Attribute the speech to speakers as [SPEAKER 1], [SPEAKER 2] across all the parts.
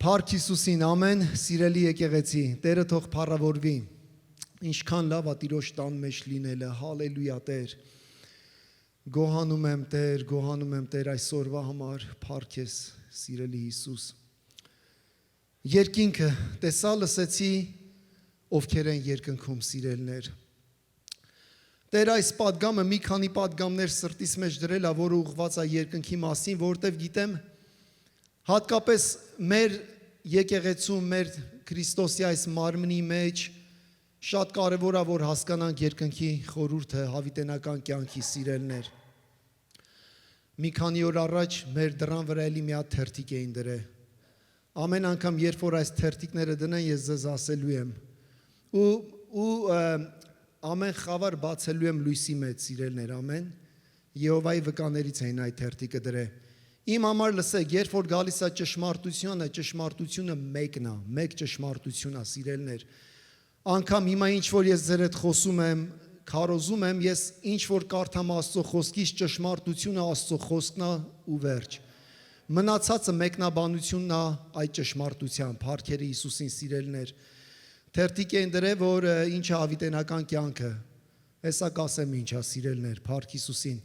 [SPEAKER 1] Փառք Հիսուսին, ամեն, սիրելի եկեղեցի, Տերը թող փառավորվի, ինչքան լավ է Տիրոջ տան մեջ լինելը, հալելույա Տեր, գոհանում եմ Տեր այսօրվա համար, փառք ես, սիրելի Հիսուս, երկինքը, տեսա լսեցի, ովքեր են երկնքում սիրելներ, Տեր այս պատգամը մի քանի պատգամներ սրտիս մեջ դրել է, որը ուղղված է երկնքի մասին, որտև գիտեմ, հատկապես մեր եկեղեցում, մեր Քրիստոսի այս մարմնի մեջ շատ կարևոր է, որ հասկանանք երկնքի խորհուրդը, հավիտենական կյանքի սիրելներ։ Մի քանի օր առաջ մեր դռան վրա էլի մի հատ թերթիկ էին դրել։ Ամեն անգամ, երբ որ այս թերթիկները դնեն, ես ձեզ ասելու եմ։ Ու ամեն խավար բացելու եմ լույսի մեջ, սիրելներ, ամեն։ Եհովայի վկաներից էին այդ թերթիկը դրել։ Իմ համար լսեք, երբ որ գալիս է ճշմարտությունը մեկն է, մեկ ճշմարտություն է, սիրելներ։ Անկամ հիմա ինչ որ ես ձեր հետ խոսում եմ, քարոզում եմ, ես ինչ որ կարդամ Աստծո խոսքից ճշմարտությունը Աստծո խոսքն է ու վերջ։ Մնացածը մեկնաբանությունն է այդ ճշմարտության, փառքերը Հիսուսին, սիրելներ։ Թերթիկ են դրել, որ ինչ է հավիտենական կյանքը։ Հեսա կասեմ ինչ է, սիրելներ, փառք Հիսուսին։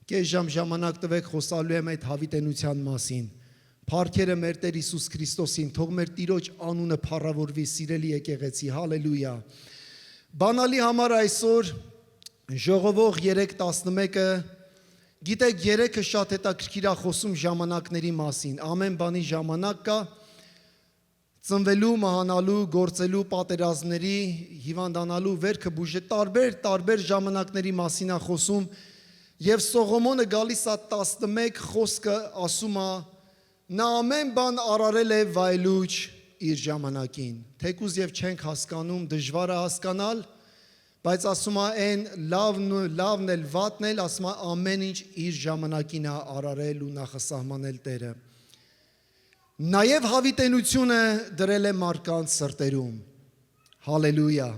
[SPEAKER 1] Կես ժամ ժամանակ տվեք խոսալու եմ այդ հավիտենության մասին։ Փառքերը մեր Տեր Հիսուս Քրիստոսին, թող մեր Տիրոջ անունը փառավորվի, սիրելի եկեղեցի, հալելույա։ Բանալի համար այսօր ժողովող 3:11-ը, գիտեք, 3-ը շատ հետաքրքիր է խոսում ժամանակների մասին։ Ամեն բանի ժամանակ կա, ծնվելու, մահանալու, գործելու, պատերազմների, հիվանդանալու, վերքը բուժե, տարբեր ժամանակների մասին է խոսում։ Եվ Սողոմոնը գալիս է 11 խոսքը ասում է, նա ամեն բան արարել է վայելուչ իր ժամանակին։ Թեկուզ եւ չենք հասկանում, դժվար է հասկանալ, բայց ասում է այն լավն էլ վատն էլ, ասում է ամեն ինչ իր ժամանակին է արարել ու նախասահմանել Տերը։ Նաև հավիտենությունը դրել է մարդկանց սրտերում։ Հալելույա։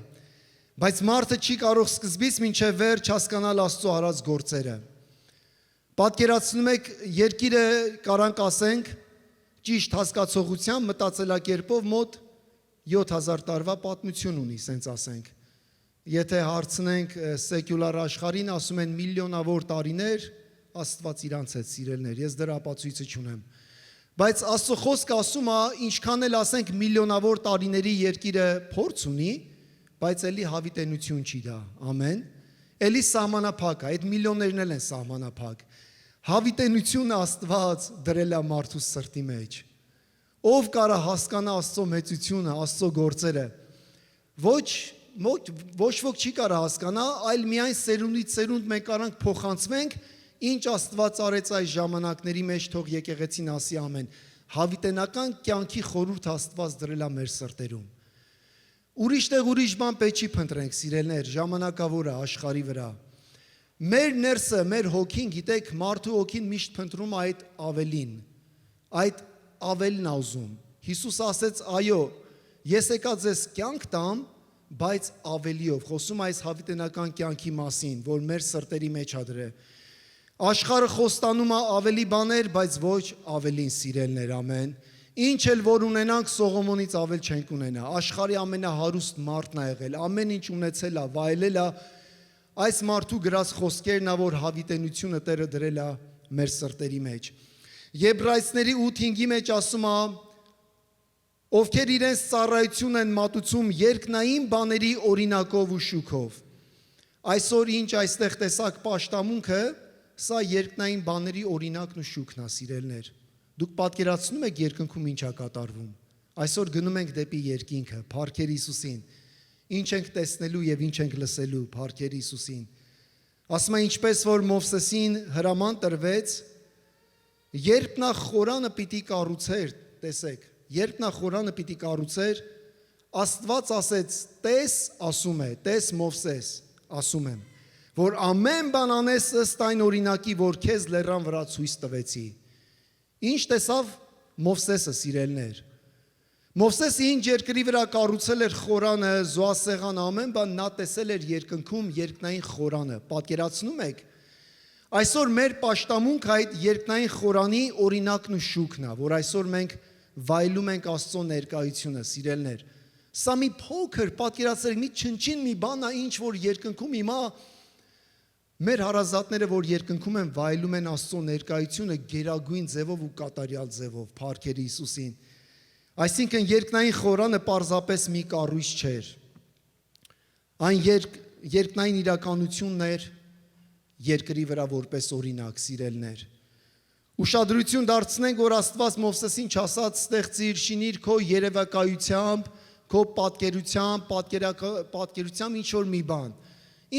[SPEAKER 1] Բայց մարդը չի կարող սկզբից մինչև վերջ հասկանալ Աստծո արած գործերը։ Պատկերացնում եք, երկիրը կարանք ասենք, ճիշտ հասկացողությամբ մտածելակերպով մոտ 7000 տարվա պատմություն ունի, սենց ասենք։ Եթե հարցնենք սեկյուլար աշխարհին, ասում են միլիոնավոր տարիներ, Աստված իրանց հետ սիրելներ, ես դրա ապացույցը չունեմ։ Բայց Աստծո խոսքը ասում է, ինչքան էլ ասենք միլիոնավոր տարիների երկիրը փորձ ունի, բայց էլի հավիտենություն չի դա, ամեն, էլի սահմանափակ է, այդ միլիոններն էլ են սահմանափակ, հավիտենությունը Աստված դրել է մարդու սրտի մեջ, ով կարա հասկանա Աստծո մեծությունը, Աստծո գործերը, ոչ ոք չի կարա հասկանա, այլ միայն սերունդից սերունդ մենք կարանք փոխանցվենք, ինչ Աստված արեց այս ժամանակների մեջ, թող եկեղեցին ասի ամեն, հավիտենական կյանքի խորհուրդ Աստված դրել է մեր սրտերում։ Ուրիշ բան պետք չի փնտրենք, սիրելներ, ժամանակավոր է աշխարհի վրա։ Մեր ներսը, մեր հոգին, գիտեք, մարդու հոգին միշտ փնտրում է այդ ավելին, այդ ավելն ուզում։ Հիսուս ասեց, այո, ես եկա ձեզ կյանք տամ, բայց ավելիով, խոսում այս հավիտենական կյանքի մասին, որ մեր սրտերի մեջ է դրել։ Աշխարհը խոստանում է ավելի բաներ, բայց ոչ ավելին, սիրելներ, ամեն։ Ինչ էլ որ ունենանք, Սողոմոնից ավել չենք ունենա, աշխարհի ամենահարուստ մարդն է եղել, ամեն ինչ ունեցել է, վայելել է, այս մարդու գրած խոսքերն է, որ հավիտենությունը Տերը դրել է մեր սրտերի մեջ։ Եբրայեցիների 8:5-ի մեջ ասում է, ովքեր իրենց ծառայություն են մատուցում երկնային բաների օրինակով ու շուքով։ Այսօր ինչ այստեղ տեսակ պաշտամունքը, սա երկնային բաների օրինակն ու շուքն է, սիրելներ։ Դուք պատկերացնում եք երկնքում ինչ է կատարվում։ Այսօր գնում ենք դեպի երկինքը, փառքեր Հիսուսին։ Ինչ ենք տեսնելու եւ ինչ ենք լսելու, փառքեր Հիսուսին։ Ասում է ինչպես որ Մովսեսին հրաման տրվեց, երբ նա խորանը պիտի կառուցեր, տեսեք, երբ նա խորանը պիտի կառուցեր, Աստված ասեց, տես, ասում է, տես Մովսես, ասում եմ, որ ամեն բան անես ըստ այն օրինակի, որ քեզ լեռան վրա ցույց տվեցի։ Ինչ տեսավ Մովսեսը, սիրելներ։ Մովսեսը ինչ երկրի վրա կառուցել էր խորանը, զոհասեղանը, ամեն բան, նա տեսել էր երկնքում երկնային խորանը։ Պատկերացնում եք։ Այսօր մեր պաշտամունքը այդ երկնային խորանի օրինակն ու շուքն է, որ այսօր մենք վայելում ենք Աստծո ներկայությունը, սիրելներ։ Սա մի փոքր, պատկերացրեք, մի չնչին մի բան է, ինչ որ երկնքում հիմա մեր հարազատները, որ երկնքում են, վայելում են Աստծո ներկայությունը գերագույն ձևով ու կատարյալ ձևով, փառքերի Հիսուսին։ Այսինքն երկնային խորանը պարզապես մի կառույց չէր։ Այն երկնային իրականությունն էր երկրի վրա որպես օրինակ, սիրելներ։ Ուշադրություն դարձնենք, որ Աստված Մովսեսին չասաց ստեղծիր, շինիր քո երևակայությամբ, քո պատկերությամբ ինչ որ մի բան,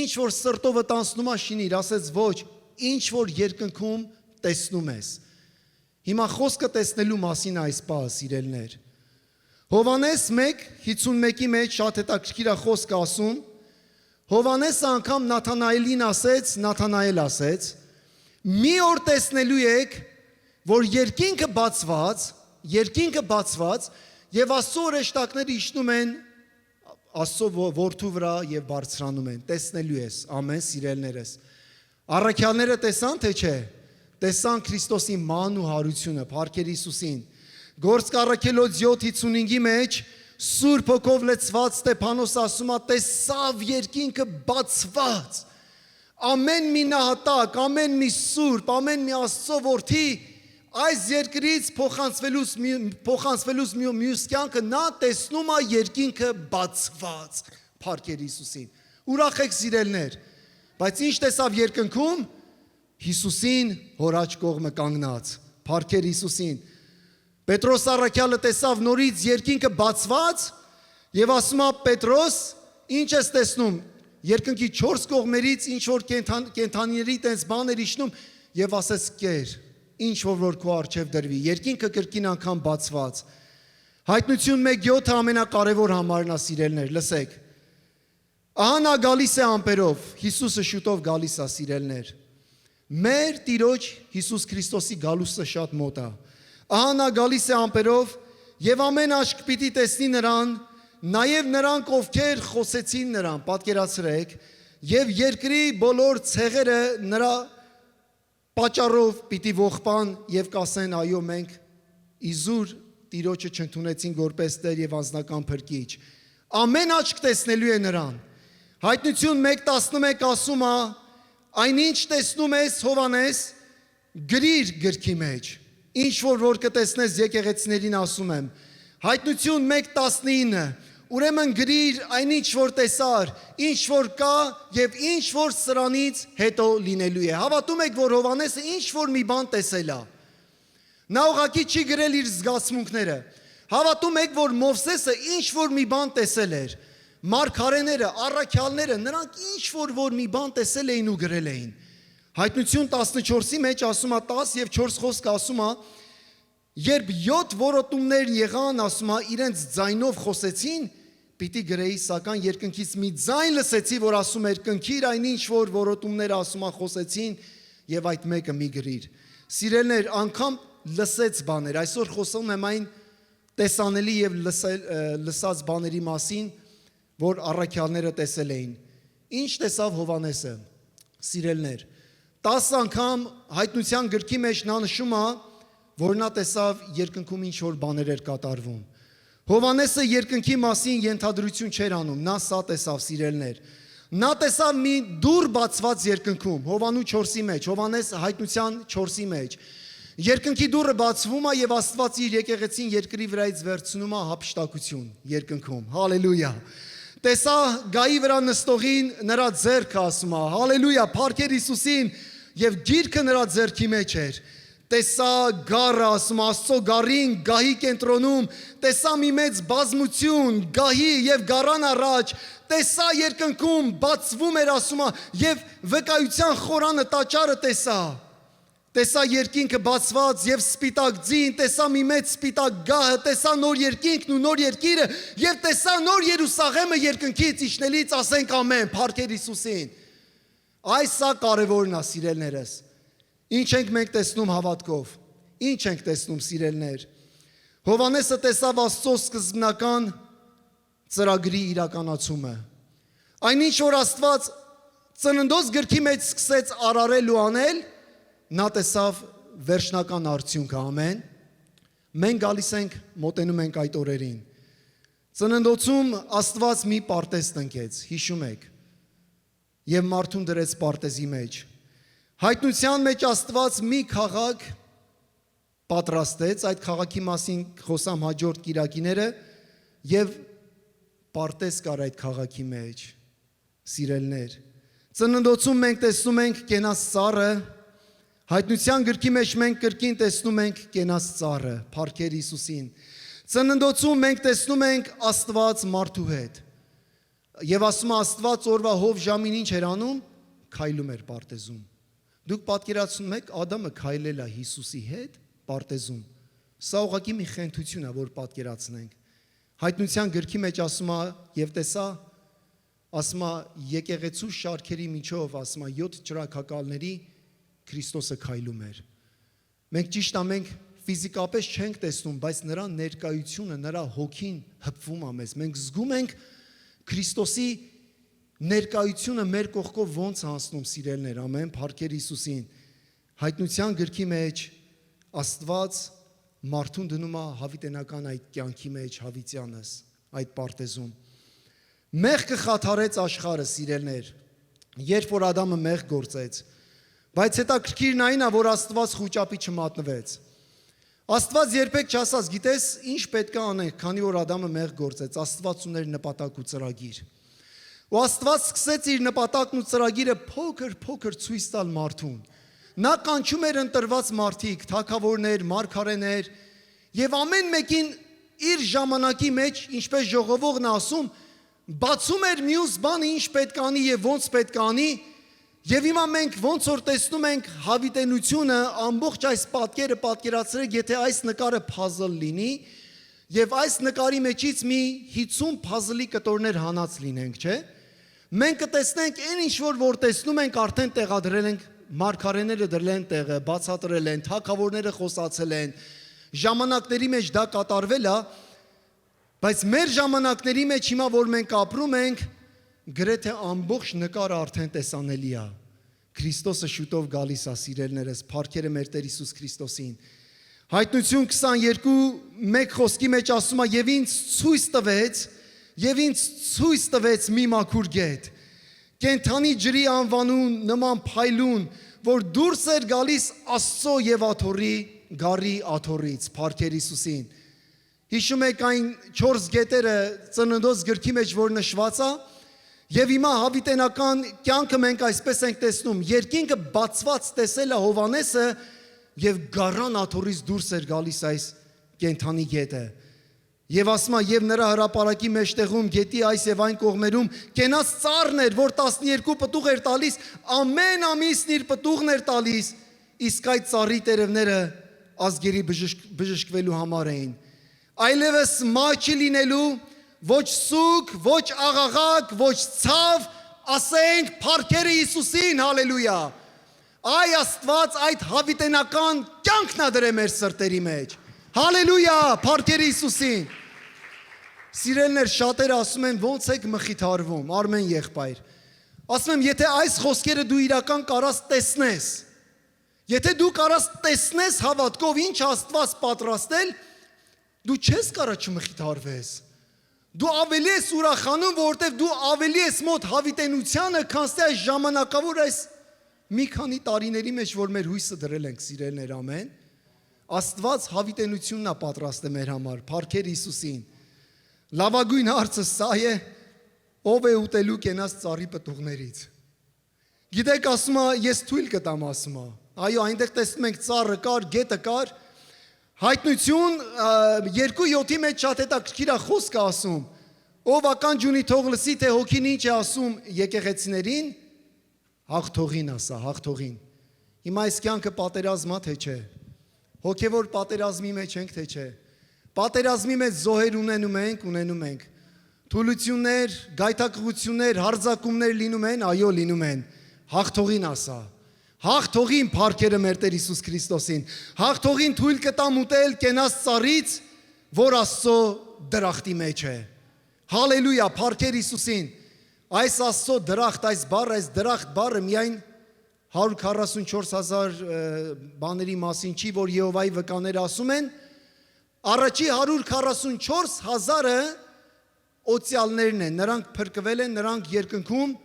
[SPEAKER 1] ինչ որ սրտովը տանցնում է շինիր, ասեց ոչ, ինչ որ երկնքում տեսնում ես։ Հիմա խոսքը տեսնելու մասին այս բանը, սիրելներ։ Հովհաննես 1:51-ի մեջ շատ հետաքրքիր է խոսքը ասում։ Հովհաննեսը անգամ Նաթանայելին ասեց, Նաթանայել ասեց. մի օր տեսնելու եք, որ երկինքը բացված եւ Աստծո օրեշտակները իջնում են Աստծո որդու վրա եւ բարձրանում են, տեսնելու ես, ամեն սիրելներս։ Առաքյալները տեսան թե չէ, տեսան Քրիստոսի ման ու հարությունը, փառքեր Հիսուսին։ Գործք առաքելոց 7:55-ի մեջ Սուրբ Հոգով լեցված Ստեփանոս ասում է, տեսավ երկինքը բացված, ամեն մի նահատակ, ամեն մի սուրբ, ամեն մի Աստծո որդի այս երկրից փոխանցվելուց մյուս կյանքը նա տեսնում է երկինքը բացված, փառքեր Հիսուսին։ Ուրախ եք սիրելներ, բայց ինչ տեսավ երկնքում, Հիսուսին հոր աջ կողմը կանգնած, փառքեր Հիսուսին։ Պետրոս առաքյալը տեսավ նորից երկինքը բացված եւ ասում է Պետրոս, ինչ ես տեսնում։ Երկնքի 4 կողմերից ինչ որ կենդանիների տենց բաներ իջնում եւ ասեց կեր, ինչ որ քո առջև դրվի, երկինքը կրկին անգամ բացված։ Հայտնություն 1:7 ամենակարևոր համարն է, սիրելներ, լսեք։ Ահա նա գալիս է ամպերով, Հիսուսը շուտով գալիս է, սիրելներ։ Մեր Տիրոջ Հիսուս Քրիստոսի գալուստը շատ մոտ է։ Ահա նա գալիս է ամպերով եւ ամեն աչք պիտի տեսնի նրան, նաև նրանք, ովքեր խոսեցին նրան, պատկերացրեք, եւ երկրի բոլոր ցեղերը նրա պատճառով պիտի ողբան եւ կասեն այո մենք իզուր Տիրոջը չընդունեցինք որպես Տեր եւ անձնական փրկիչ։ Ամեն աչք տեսնելու է նրան։ Հայտնություն 1:11 ասում է. այնինչ տեսնում ես Հովհաննես, գրիր գրքի մեջ։ Ինչ որ կտեսնես եկեղեցիներին ասում եմ։ Հայտնություն 1:19 ուրեմն գրիր այնինչ որ տեսար, ինչ որ կա եւ ինչ որ սրանից հետո լինելու է։ Հավատում եք, որ Հովհաննեսը ինչ որ մի բան տեսել է։ Նա ուղղակի չի գրել իր զգացմունքները։ Հավատում եք, որ Մովսեսը ինչ որ մի բան տեսել էր։ Մարգարեները, առաքյալները, նրանք ինչ որ մի բան տեսել էին ու գրել էին։ Հայտնություն 14-ի մեջ ասում է 10 եւ 4 խոսքը ասում է. երբ 7 որոտումներ եղան, ասում է, իրենց ձայնով խոսեցին, պիտի գրեի, սակայն երկնքից մի ձայն լսեցի, որ ասում էր կնքիր այն ինչ որ որոտումները ասում է խոսեցին եւ այդ մեկը մի գրիր։ Սիրելներ, անգամ լսեց բաներ, այսօր խոսում եմ այն տեսանելի եւ լսած բաների մասին, որ առաքյալները տեսել էին։ Ինչ տեսավ Հովհաննեսը, սիրելներ։ 10 անգամ հայտնության գրքի մեջ նա նշում է, որ նա տեսավ երկնքում ինչ որ բաներ էր կատարվում։ Հովհաննեսը երկնքի մասին ենթադրություն չէր անում, նա սա տեսավ, սիրելներ։ Նա տեսավ մի դուռ բացված երկնքում, Հովանու 4-ի մեջ, Հովհաննես հայտնության 4-ի մեջ։ Երկնքի դուռը բացվում է եւ Աստված իր եկեղեցին երկրի վրայից վերցնում է հափշտակություն երկնքում։ Հալելույա։ Տեսա գայի վրա նստողին նրա ձեռքը ասում է, հալելույա, փառքեր Հիսուսին, եւ գիրքը նրա ձեռքի մեջ էր։ Տեսա գառը, ասում Աստծո գառին, գահի կենտրոնում, տեսա մի մեծ բազմություն, գահի եւ գառան առաջ, տեսա երկնքում բացվում էր, ասում է, եւ վկայության խորանը տաճարը տեսա։ Տեսա երկինքը բացված եւ սպիտակ ձին, տեսա մի մեծ սպիտակ գահը, տեսա նոր երկինքն ու նոր երկիրը եւ տեսա նոր Երուսաղեմը երկնքից իջնելից, ասենք ամեն, փառքեր Հիսուսին։ Այս սա կարևորն է, սիրելներս։ Ինչ ենք մենք տեսնում հավատքով։ Ինչ ենք տեսնում, սիրելներ։ Հովհաննեսը տեսավ Աստծո սկզբնական ծրագրի իրականացումը։ Այնինչ որ Աստված ծննդոց գրքի մեջ սկսեց արարել ու անել, նա տեսավ վերջնական արդյունքը, ամեն։ Մենք գալիս ենք, մոտենում ենք այդ օրերին։ Ծննդոցում Աստված մի պարտեզ տնկեց, հիշում եք, եւ մարդուն դրեց պարտեզի մեջ։ Հայտնության մեջ Աստված մի քաղաք պատրաստեց, այդ քաղաքի մասին խոսամ հաջորդ կիրակիները, եւ պարտեզ կար այդ քաղաքի մեջ, սիրելներ։ Ծննդոցում մենք տեսնում ենք կենաց ծառը, Հայտնության գրքի մեջ մենք կրկին տեսնում ենք կենաց ծառը, փառքեր Հիսուսին։ Ծննդոցում մենք տեսնում ենք Աստված մարդու հետ։ Եվ ասում է Աստված օրվա հով ժամին ինչ էր անում, քայլում էր պարտեզում։ Դուք պատկերացնում եք Ադամը քայլել է Հիսուսի հետ պարտեզում։ Սա ուղղակի մի խենթություն է, որ պատկերացնենք։ Հայտնության գրքի մեջ ասում է եւ տեսա, ասում է եկեղեցու շարքերի միջով, ասում է 7 ճրագակալների Քրիստոսը քայլում էր։ Մենք ճիշտ է, մենք ֆիզիկապես չենք տեսնում, բայց նրա ներկայությունը, նրա հոգին հպվում է մեզ։ Մենք զգում ենք Քրիստոսի ներկայությունը մեր կողքով ոնց անցնում, սիրելներ, ամեն, փառքեր Հիսուսին։ Հայտնության գրքի մեջ Աստված մարդուն դնում է հավիտենական այդ կյանքի մեջ, հավիտյանս, այդ պարտեզում։ Մեղքը խաթարեց աշխարհը, սիրելներ, երբ որ Ադամը մեղք գործեց, բայց հետաքրքիրն այն է, որ Աստված խուճապի չմատնվեց։ Աստված երբեք չասաց, գիտես, ինչ պետք է անենք, քանի որ Ադամը մեղք գործեց, Աստված ուներ նպատակ ու ծրագիր։ Ու Աստված սկսեց իր նպատակն ու ծրագիրը փոքր ցույց տալ մարդուն։ Նա կանչում էր ընտրված մարդիկ, թագավորներ, մարգարեներ, եւ ամեն մեկին իր ժամանակի մեջ, ինչպես ժողովողն ասում, բացում էր մյուս բանը ինչ պետք անի եւ ոնց պետք անի։ Եվ հիմա մենք ոնց որ տեսնում ենք հավիտենությունը, ամբողջ այս պատկերը պատկերացրեք, եթե այս նկարը puzzle լինի, եւ այս նկարի մեջից մի 50 puzzle-ի կտորներ հանած լինենք, չէ՞։ Մենք կտեսնենք այն ինչ որ տեսնում ենք, արդեն տեղադրել ենք, մարգարեները դրել են տեղը, բացատրել են, թագավորները խոսացել են, ժամանակների մեջ դա կատարվել է, բայց մեր ժամանակների մեջ հիմա որ մենք ապրում ենք, գրեթե ամբողջ նկարը արդեն տեսանելի է։ Քրիստոսը շուտով գալիս է, սիրելներս, փառքերը մեր Տեր Հիսուս Քրիստոսին։ Հայտնություն 22:1 խոսքի մեջ ասում է, եւ ինձ ցույց տվեց մի մաքուր գետ, կենթանի ջրի անվանուն նման փայլուն, որ դուրս էր գալիս Աստծո եւ աթոռի գարի աթոռից, փառքեր Հիսուսին։ Հիշում եք այն 4 գետերը ծննդոց գրքի մեջ որ նշված է։ Եվ հիմա հավիտենական կյանքը մենք այսպես ենք տեսնում, երկինքը բացված տեսել է Հովանեսը եւ գառան աթոռից դուրս էր գալիս այս կենթանի գետը։ Եվ ասում է, եւ նրա հրապարակի մեջտեղում գետի այս եւ այն կողմերում կենաց ծառն էր, որ 12 պտուղ էր տալիս, ամեն ամիսն իր պտուղն էր տալիս, իսկ այդ ծառի տերևները ազգերի բժշկվելու համար էին։ Այլևս մաչի լինելու ոչ սուկ, ոչ աղաղակ, ոչ ցավ, ասենք փառքերը Հիսուսին, հալելույա։ Այ Աստված այդ հավիտենական կյանքն է դրել մեր սրտերի մեջ։ Հալելույա, փառքերը Հիսուսին։ Սիրելներ, շատերը ասում են, ոնց եք մխիթարվում, Արմեն եղբայր։ Ասում եմ, եթե այս խոսքերը դու իրական կարաս տեսնես, եթե դու կարաս տեսնես հավատքով ինչ Աստված պատրաստել, դու չես կարա չմխիթարվես։ Դու ավելի ես ուրախանում, որովհետև դու ավելի ես մոտ հավիտենությանը, քան այս ժամանակավոր այս մի քանի տարիների մեջ, որ մեր հույսը դրել ենք, սիրելներ, ամեն։ Աստված հավիտենությունն է պատրաստել մեր համար, փառքեր Հիսուսին։ Լավագույն հարցը սա է, ով է ուտելու կենաց ծառի պտուղներից։ Գիտեք, ասում է, ես թույլ կտամ, ասում է։ Այո, այնտեղ տեսնում ենք ծառը կար, գետը կար։ Հայտնություն 2:7-ի մեջ շատ հետաքրքիր է խոսքը ասում, ով ականջ ունի թող լսի, թե հոգին ինչ է ասում եկեղեցիներին, հաղթողին ասա, հաղթողին։ Հիմա այս կյանքը պատերազմ է, թե չէ։ Հոգևոր պատերազմի մեջ ենք, թե չէ։ Պատերազմի մեջ զոհեր ունենում ենք։ Թուլություններ, գայթակղություններ, հարձակումներ լինում են, այո, լինում են։ Հաղթողին ասա։ Հաղթողին փառքերը մեր Տեր Հիսուս Քրիստոսին։ Հաղթողին թույլ կտամ ուտել կենաց ծառից, որ Աստծո դրախտի մեջ է։ Հալելույա, փառքեր Հիսուսին։ Այս Աստծո դրախտ, այս դրախտ բառը միայն 144,000 բաների մասին չի, որ Եհովայի վկաները ասում են, Առաջի 144,000-ը օծյալներն են, նրանք փրկվել են, նրանք երկնքում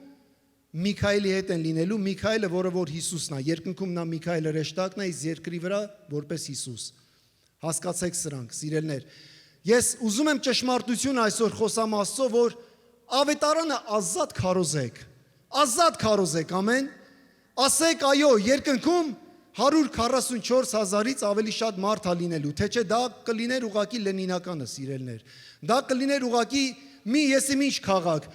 [SPEAKER 1] Միքայելի հետ են լինելու, Միքայելը, որը որ Հիսուսն է, երկնքում նա Միքայելը հրեշտակն է, իսկ երկրի վրա որպես Հիսուս։ Հասկացեք սրանք, սիրելներ։ Ես ուզում եմ ճշմարտություն այսօր խոսամ Աստծո, որ ավետարանը ազատ քարոզեք, ամեն։ Ասեք, այո, երկնքում 144,000-ից ավելի շատ մարդ է լինելու, թե չէ դա կլիներ ուղղակի լենինականը, սիրելներ։ Դա կլիներ ուղղակի մի եսիմինչ քաղաք։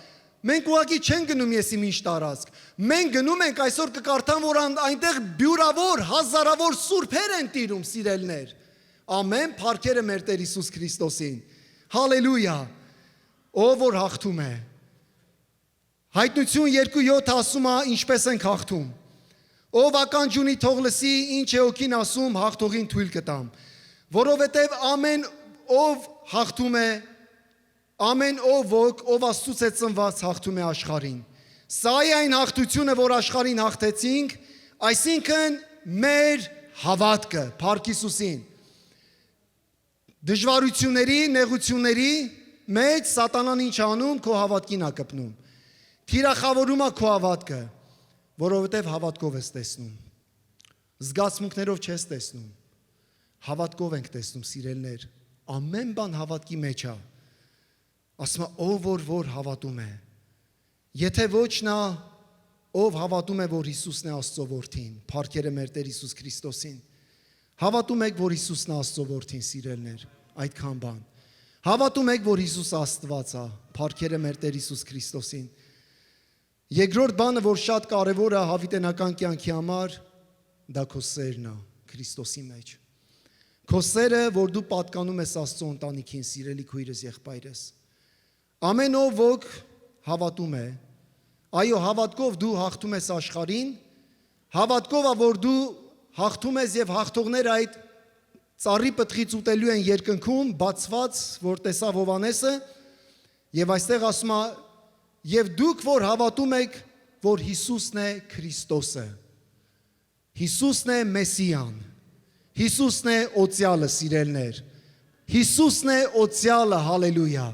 [SPEAKER 1] Մենք ուղղակի չենք գնում եսիմինչ տարածք։ Մենք գնում ենք, այսօր կկարդամ, որ այնտեղ բյուրավոր, հազարավոր սուրբեր են տիրում, սիրելներ։ Ամեն, փառքերը մեր Տեր Հիսուս Քրիստոսին։ Հալելույա։ Ով որ հաղթում է։ Հայտնություն 2:7 ասում է, ինչպես ենք հաղթում։ Ով ականջ ունի թող լսի, ինչ է հոգին ասում, հաղթողին թույլ կտամ։ Որովհետև ամեն ով հաղթում է, ամեն ով Աստծուց է ծնված հաղթում է աշխարհին։ Սա է այն հաղթությունը, որ աշխարհին հաղթեցինք, այսինքն մեր հավատքը, փառք Հիսուսին։ Դժվարությունների, նեղությունների մեջ սատանան ինչ անում, քո հավատքին է կպնում։ Թիրախավորում է քո հավատքը, որովհետև հավատքով ես տեսնում։ Զգացմունքներով չես տեսնում։ Հավատքով ենք տեսնում, սիրելներ։ Ամեն բան հավատքի մեջ է։ Ասում է, ով որ հավատում է։ Եթե ոչ նա, ով հավատում է, որ Հիսուսն է Աստծո որդին, փառքերը մեր Տեր Հիսուս Քրիստոսին։ Հավատում եք, որ Հիսուսն է Աստծո որդին, սիրելներ, այդքան բան։ Հավատում եք, որ Հիսուս Աստված է, փառքերը մեր Տեր Հիսուս Քրիստոսին։ Երկրորդ բանը, որ շատ կարևոր է հավիտենական կյանքի համար, դա քո սերն է Քրիստոսի մեջ։ Քո սերը, որ դու պատկանում ես Աստծո ընտանիքին, սիրելի քույրս, եղբայրս։ Ամեն ով ոք հավատում է, այո, հավատքով դու հաղթում ես աշխարհին, հավատքով է, որ դու հաղթում ես եւ հաղթողները այդ ծառի պտղից ուտելու են երկնքում, բացված, որ տեսավ Հովհաննեսը, եւ այստեղ ասում է, եւ դուք որ հավատում եք, որ Հիսուսն է Քրիստոսը, Հիսուսն է Մեսիան, Հիսուսն է օծյալը, սիրելներ, Հիսուսն է օծյալը, հալելույա։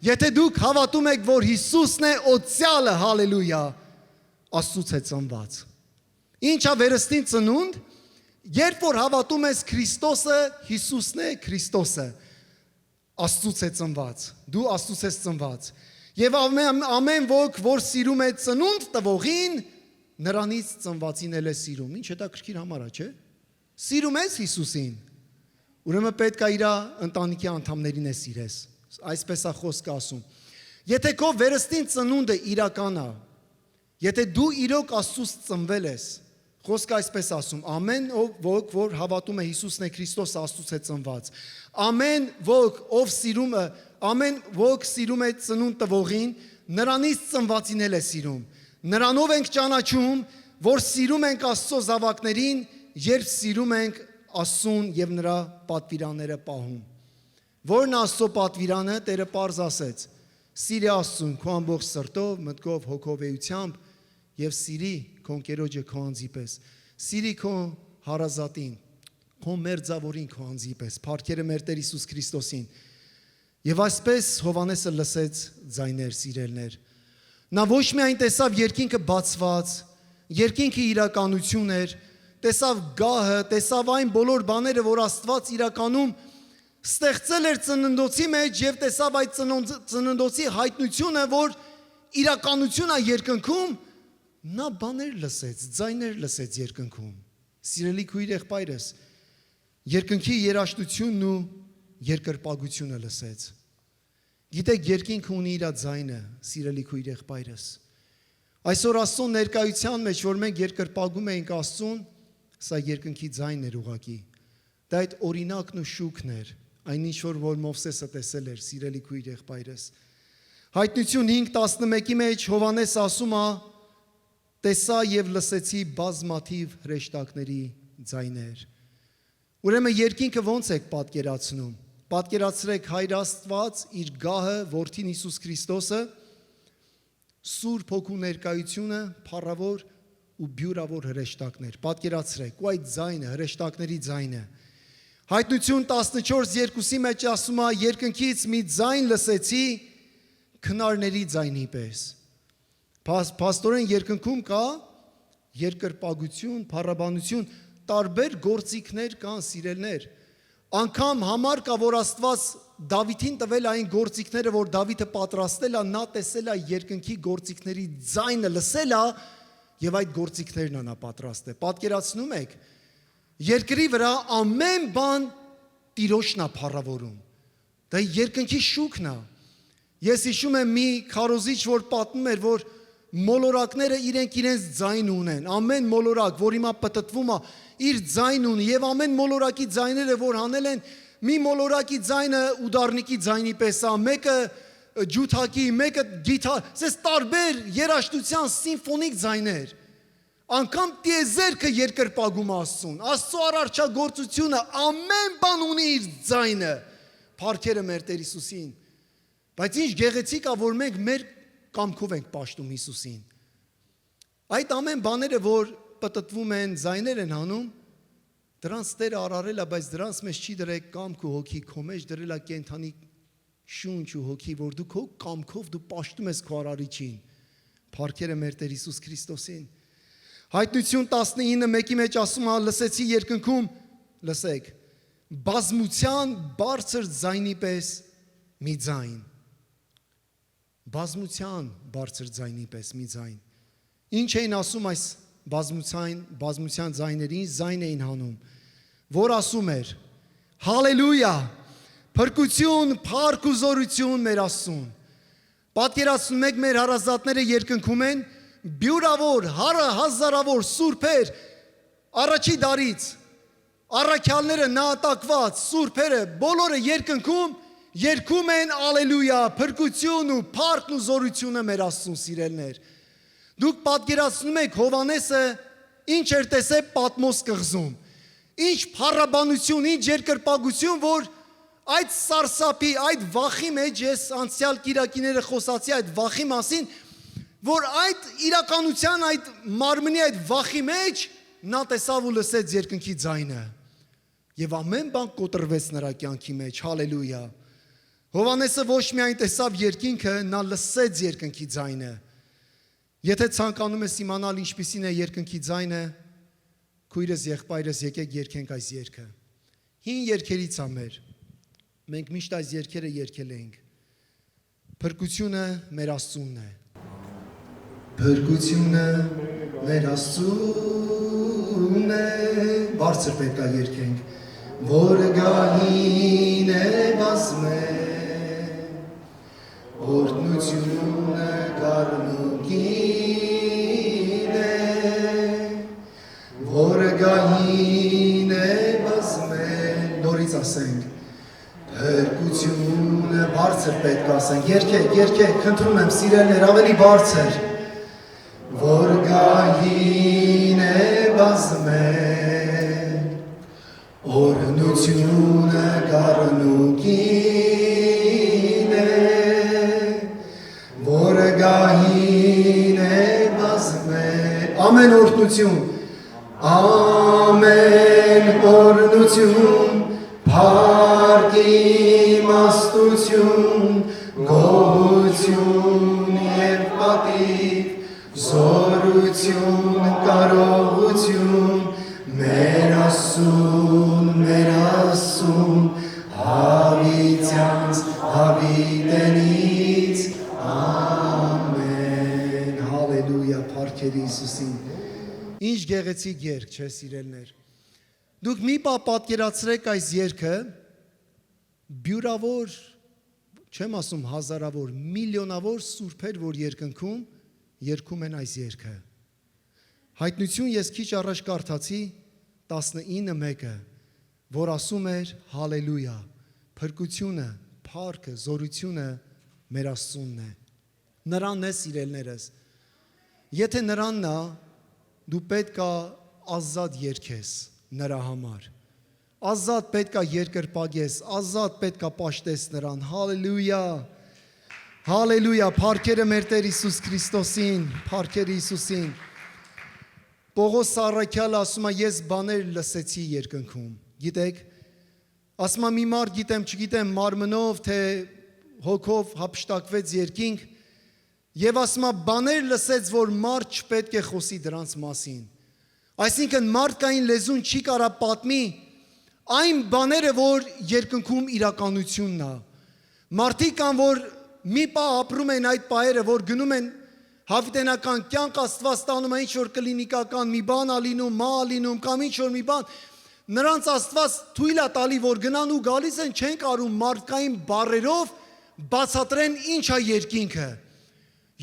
[SPEAKER 1] Եթե դուք հավատում եք, որ Հիսուսն է օծյալը, հալելույա, Աստծուց է ծնված։ Ինչ է վերստին ծնունդ, երբ որ հավատում ես Քրիստոսը, Հիսուսն է Քրիստոսը, Աստծուց է ծնված, դու Աստծուց ես ծնված։ Եվ ամեն ոք, որ սիրում է ծնունդ տվողին, նրանից ծնվածին էլ է սիրում։ Ինչ հետաքրքիր համար է, չէ՞։ Սիրում ես Հիսուսին, ուրեմն պետք է իր ընտանիքի անդամներին է սիրես։ Այսպես է խոսքը ասում։ Եթե քո վերստին ծնունդը իրական է, եթե դու իրոք Աստծուց ծնվել ես, խոսքը այսպես ասում, ամեն ոք, որ հավատում է Հիսուսն է Քրիստոսը, Աստծուց է ծնված։ Ամեն ոք, ով սիրում է ծնունդ տվողին, նրանից ծնվածին էլ է սիրում։ Նրանով ենք ճանաչում, որ սիրում ենք Աստծո զավակներին, երբ սիրում ենք Աստծուն եւ նրա պատվիրանները պահում։ Որն Աստծո պատվիրանը, Տերը պարզ ասեց. սիրի Աստծուն քո ամբողջ սրտով, մտքով, հոգով, էությամբ եւ սիրի քո ընկերոջը քո անձի պես։ Սիրի քո հարազատին, քո մերձավորին քո անձի պես։ Փառքերը մեր Տեր Հիսուս Քրիստոսին։ Եվ այսպես Հովհաննեսը լսեց ձայներ, սիրելներ։ Նա ոչ միայն տեսավ երկինքը բացված, երկինքի իրականություն էր, տեսավ գահը, տեսավ այն բոլոր բաները, որ Աստված իրականում ստեղծել էր ծննդոցի մեջ եւ տեսավ այդ ծննդոցի հայտնությունը, որ իրականություն է երկնքում, նա բաներ լսեց, ձայներ լսեց երկնքում։ Սիրելի քույր եղբայրս, երկնքի երաշտությունն ու երկրպագությունը լսեց։ Գիտեք, երկինքը ունի իր ձայնը, սիրելի քույր եղբայրս։ Այսօր Աստծո ներկայության մեջ, որ մենք երկրպագում ենք Աստծուն, սա երկնքի ձայնն էր ուղղակի։ Դա այդ օրինակն ու շուկն էր, այնինչ որ Մովսեսը տեսել էր, սիրելի քույր եղբայրս։ Հայտնություն 5:11-ի մեջ Հովհաննես ասում է. տեսա եւ լսեցի բազմաթիվ հրեշտակների ձայներ։ Ուրեմն երկինքը ոնց եք պատկերացնում։ Պատկերացրեք Հայր Աստված իր գահը, որդին Հիսուս Քրիստոսը, Սուրբ Հոգու ներկայությունը, փառավոր ու բյուրավոր հրեշտակներ։ Պատկերացրեք, ու այդ ձայնը, հրեշտակների ձայնը։ Հայտնություն 14:2-ի մեջ ասում է. երկնքից մի ձայն լսեցի քնարների ձայնի պես։ Փաստորեն երկնքում կա երկրպագություն, փառաբանություն, տարբեր գործիքներ կան, սիրելներ։ Անկամ համար կա, որ Աստված Դավիթին տվել այն գործիքները, որ Դավիթը պատրաստել է, նա տեսել է երկնքի գործիքների ձայնը, լսել է եւ այդ գործիքներն նա պատրաստել։ Պատկերացնում եք, երկրի վրա ամեն բան Տիրոջն է փառավորում։ Դա երկնքի շուկն է։ Ես հիշում եմ մի քարոզիչ, որ պատմում էր, որ մոլորակները իրենց ձայն ունեն, ամեն մոլորակ, որ հիմա պտտվում է, իր ձայն ունի եւ ամեն մոլորակի ձայները, որ հանել են, մի մոլորակի ձայնը ուդարնիկի ձայնի պես է, մեկը ջութակի, մեկը գիտար, ասես տարբեր երաժշտության սիմֆոնիկ ձայներ։ Անկամ տիեզերքը երկրպագում Աստծուն, Աստծո արարչագործությունը ամեն բան ունի իր ձայնը։ Փառքերը մեր Տեր Հիսուսին։ Բայց ինչ գեղեցիկ է, որ մենք մեր կամքով ենք պաշտում Հիսուսին։ Այդ ամեն բաները, որ պտտվում են, ձայներ են հանում, դրանց Տերը արարել է, բայց դրանց մեջ չի դրել կամք ու հոգի, քո մեջ դրել է կենդանի շունչ ու հոգի, որ դու քո կամքով դու պաշտում ես քո արարիչին։ Փառքերը մեր Տեր Հիսուս Քրիստոսին։ Հայտնություն 19:1-ի մեջ ասում է. լսեցի երկնքում, լսեք, բազմության բարձր ձայնի պես մի ձայն։ Բազմության բարձր ձայնի պես մի ձայն։ Ինչ էին ասում այս բազմության ձայներին, ձայն էին հանում, որ ասում էր. հալելույա, փրկություն, փառք ու զորություն մեր Աստծուն։ Պատկերացնում եք, մեր հարազատները երկնքում են, բյուրավոր, հազարավոր սուրբեր, առաջի դարից, առաքյալները նահատակված, սուրբերը, բոլորը երկնքում երգում են ալելույա, փրկություն ու փառքն ու զորությունը մեր Աստծուն, սիրելներ։ Դուք պատկերացնում եք Հովանեսը ինչ էր տեսել Պատմոս կղզում, ինչ փառաբանություն, ինչ երկրպագություն, որ այդ սարսափի, այդ վախի մեջ ես անցյալ կիրակիները խոսացի այդ վախի մասին, որ այդ իրականության, այդ մարմնի այդ վախի մեջ նա տեսավ ու լսեց երկնքի ձայնը եւ ամեն բան կոտրվեց նրա կյանքի մեջ, հալելույա։ Հովանեսը ոչ միայն տեսավ երկինքը, նա լսեց երկնքի ձայնը։ Եթե ցանկանում ես իմանալ ինչպիսին է երկնքի ձայնը, քույրս, եղբայրս, եկեք երգենք այս երգը։ Հին երգերից է մեր։ Մենք միշտ այս երգերը երգել ենք։ Փրկությունը մեր Աստծունն է։ Փրկությունը մեր Աստծունն է, բարձր պետք է երգենք, որ գահին է բազմել, օրհնությունը գառնուկին է, որ գահին է բազմել, նորից ասենք, փրկությունը բարձր պետք է ասենք, երգեք, խնդրում եմ, սիրելիներ, ավելի բարձր, որ գահին է բազմել, օրհնությունը գառնուկին է, որ գահին է բազմել, ամեն օրհնություն, ամեն օրհնություն, փառք իմաստություն, գոհություն եւ պատիվ, զորություն, կարողություն, մեր Աստծուն, հավիտյանց, հավիտենից, ամեն, հալելույա, փառքերի Հիսուսին։ Ինչ գեղեցիկ երգ, չէ՞ սիրելներ։ Դուք մի պահ պատկերացրեք այս երգը, բյուրավոր, չեմ ասում հազարավոր, միլիոնավոր սուրբեր, որ երկնքում երգում են այս երգը։ Հայտնություն ես քիչ առաջ կարդացի 19:1-ը, որ ասում էր հալելույա, փրկությունը, փառքը, զորությունը մեր Աստծունն է։ Նրանն է, սիրելներս։ Եթե նրանն է, դու պետք է ազատ երգես նրա համար։ Ազատ պետք է երկրպագես, ազատ պետք է պաշտես նրան։ Հալելույա։ Հալելույա, փառքերը մեր Տեր Հիսուս Քրիստոսին, փառքերը Հիսուսին։ Պողոս առաքյալը ասում է, ես բաներ լսեցի երկնքում։ Գիտեք, ասում եմ մի մարդ գիտեմ, չգիտեմ, մարմնով, թե հոգով հափշտակվեց երկինք եւ ասում եմ բաներ լսեց, որ մարդ չպետք է խոսի դրանց մասին։ Այսինքն մարդկային լեզուն չի կարա պատմի այն բաները, որ երկնքում իրականությունն է։ Մարդիկ կան, որ մի պահ ապրում են այդ պահերը, որ գնում են հավիտենական կյանք, Աստված տանում է ինչ-որ կլինիկական մի բան ա լինում, մա ա լինում, կամ ինչ-որ մի բան, նրանց Աստված թույլ է տալի, որ գնան ու գալիս են, չեն կարում մարդկային բառերով բացատրեն ինչ է երկինքը։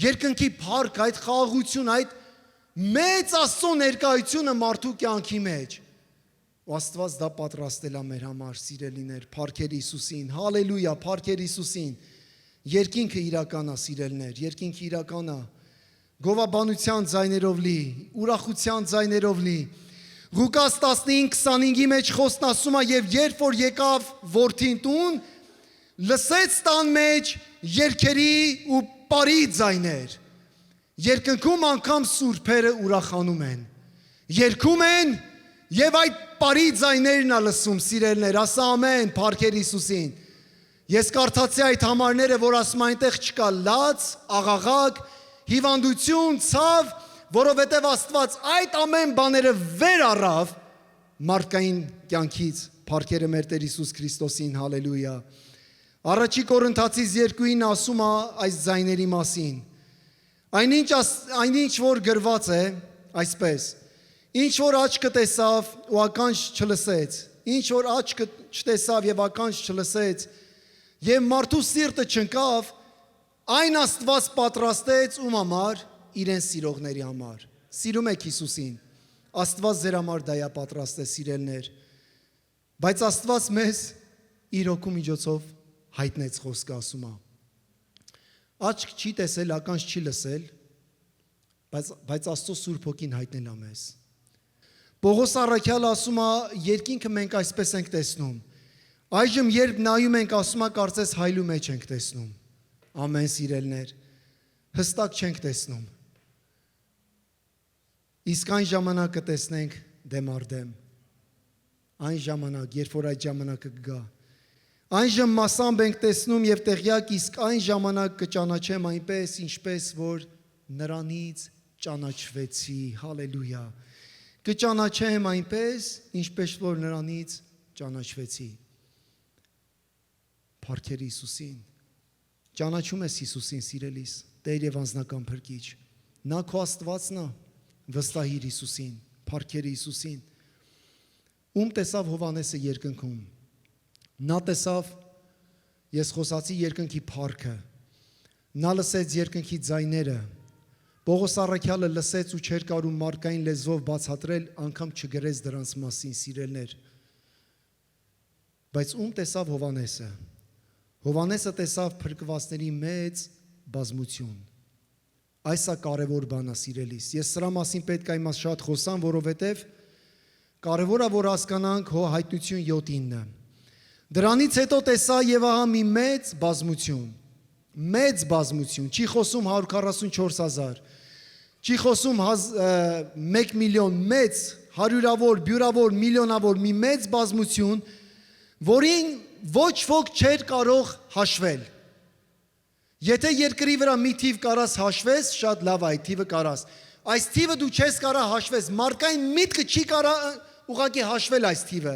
[SPEAKER 1] Երկնքի փառք, այդ խաղաղություն, այդ մեծ Աստծո ներկայությունը մարդու կյանքի մեջ։ Ու Աստված դա պատրաստել է մեր համար, սիրելիներ, փառքեր Հիսուսին, հալելույա, փառքեր Հիսուսին։ Երկինքը իրական է, սիրելիներ, երկինքը իրական է, գովաբանության ձայներով լի, ուրախության ձայներով լի։ Ղուկաս 15:25-ի մեջ խոսքն ասում է, եւ երբ որ եկավ որդին տուն, լսեց տան մեջ երգերի ու պարի ձայներ։ Երկնքում անգամ սուրբերը ուրախանում են, երգում են եւ այդ պարի ձայներն ա լսում, սիրելիներ, ասա ամեն, փառքեր Հիսուսին։ Ես կարդացի այդ համարները, որ ասում այնտեղ չկա լաց, աղաղակ, հիվանդություն, ցավ, որովհետև Աստված այդ ամեն բաները վեր առավ մարդկային կյանքից, փառքերը մեր Տեր Հիսուս Քրիստոսին, հալելույա։ Առաջի Կորինթացիս 2-ին ասում է այս ձայների մասին։ Այնինչ որ գրված է, այսպես. ինչ որ աչքը տեսավ ու ականջ չլսեց, ինչ որ աչքը չտեսավ եւ ականջ չլսեց, եւ մարդու սիրտը չընկավ, այն Աստված պատրաստեց ում համար, իրեն սիրողների համար։ Սիրում եք Հիսուսին, Աստված ձեր համար դա է պատրաստել, սիրելներ։ Բայց Աստված մեզ իր հոգու միջոցով հայտնեց, խոսքը ասում է։ Աչք չի տեսել, ականջ չի լսել, բայց Աստծո Սուրբ Հոգին հայտնել է մեզ։ Պողոս առաքյալը ասում է, երկինքը մենք այսպես ենք տեսնում։ Այժմ երբ նայում ենք, ասում է, կարծես հայլու մեջ ենք տեսնում։ Ամեն, սիրելներ, հստակ չենք տեսնում։ Իսկ այն ժամանակ կտեսնենք դեմ առ դեմ։ Այն ժամանակ, երբ որ այդ ժամանակը կգա։ Այժմ մասամբ ենք տեսնում եւ տեղյակ, իսկ այն ժամանակ կճանաչեմ այնպես, ինչպես որ նրանից ճանաչվեցի, հալելույա։ Կճանաչեմ այնպես, ինչպես որ նրանից ճանաչվեցի։ Փառքեր Հիսուսին։ Ճանաչում ես Հիսուսին, սիրելիս, Տեր եւ անձնական փրկիչ։ Նա քո Աստվածն է, վստահիր Հիսուսին, փառքեր Հիսուսին։ Ում տեսավ Հովհաննեսը երկնքում։ Նա տեսավ, ես խոսացի երկնքի փառքը։ Նա լսեց երկնքի ձայները։ Պողոս առաքյալը լսեց ու չէր կարում մարդկային լեզվով բացատրել, անգամ չգրեց դրանց մասին, սիրելներ։ Բայց ում տեսավ Հովհաննեսը։ Հովհաննեսը տեսավ փրկվածների մեծ բազմություն։ Այս է կարևոր բանը, սիրելիս։ Ես սրա մասին պետք է իմ շատ խոսամ, որովհետև կարևոր է, որ հասկանանք հո հայտնություն 7-ինը։ Դրանից հետո տեսա եւ ահա մի մեծ բազմություն, չի խոսում 144,000, չի խոսում 1 միլիոն, մեծ, հարյուրավոր, բյուրավոր, միլիոնավոր մի մեծ բազմություն, որին ոչ ոք չէր կարող հաշվել։ Եթե երկրի վրա մի թիվ կարաս հաշվես, շատ լավ է այդ թիվը կարաս։ Այս թիվը դու չես կարա հաշվես, մարդկային միտքը չի կարա ուղղակի հաշվել այս թիվը,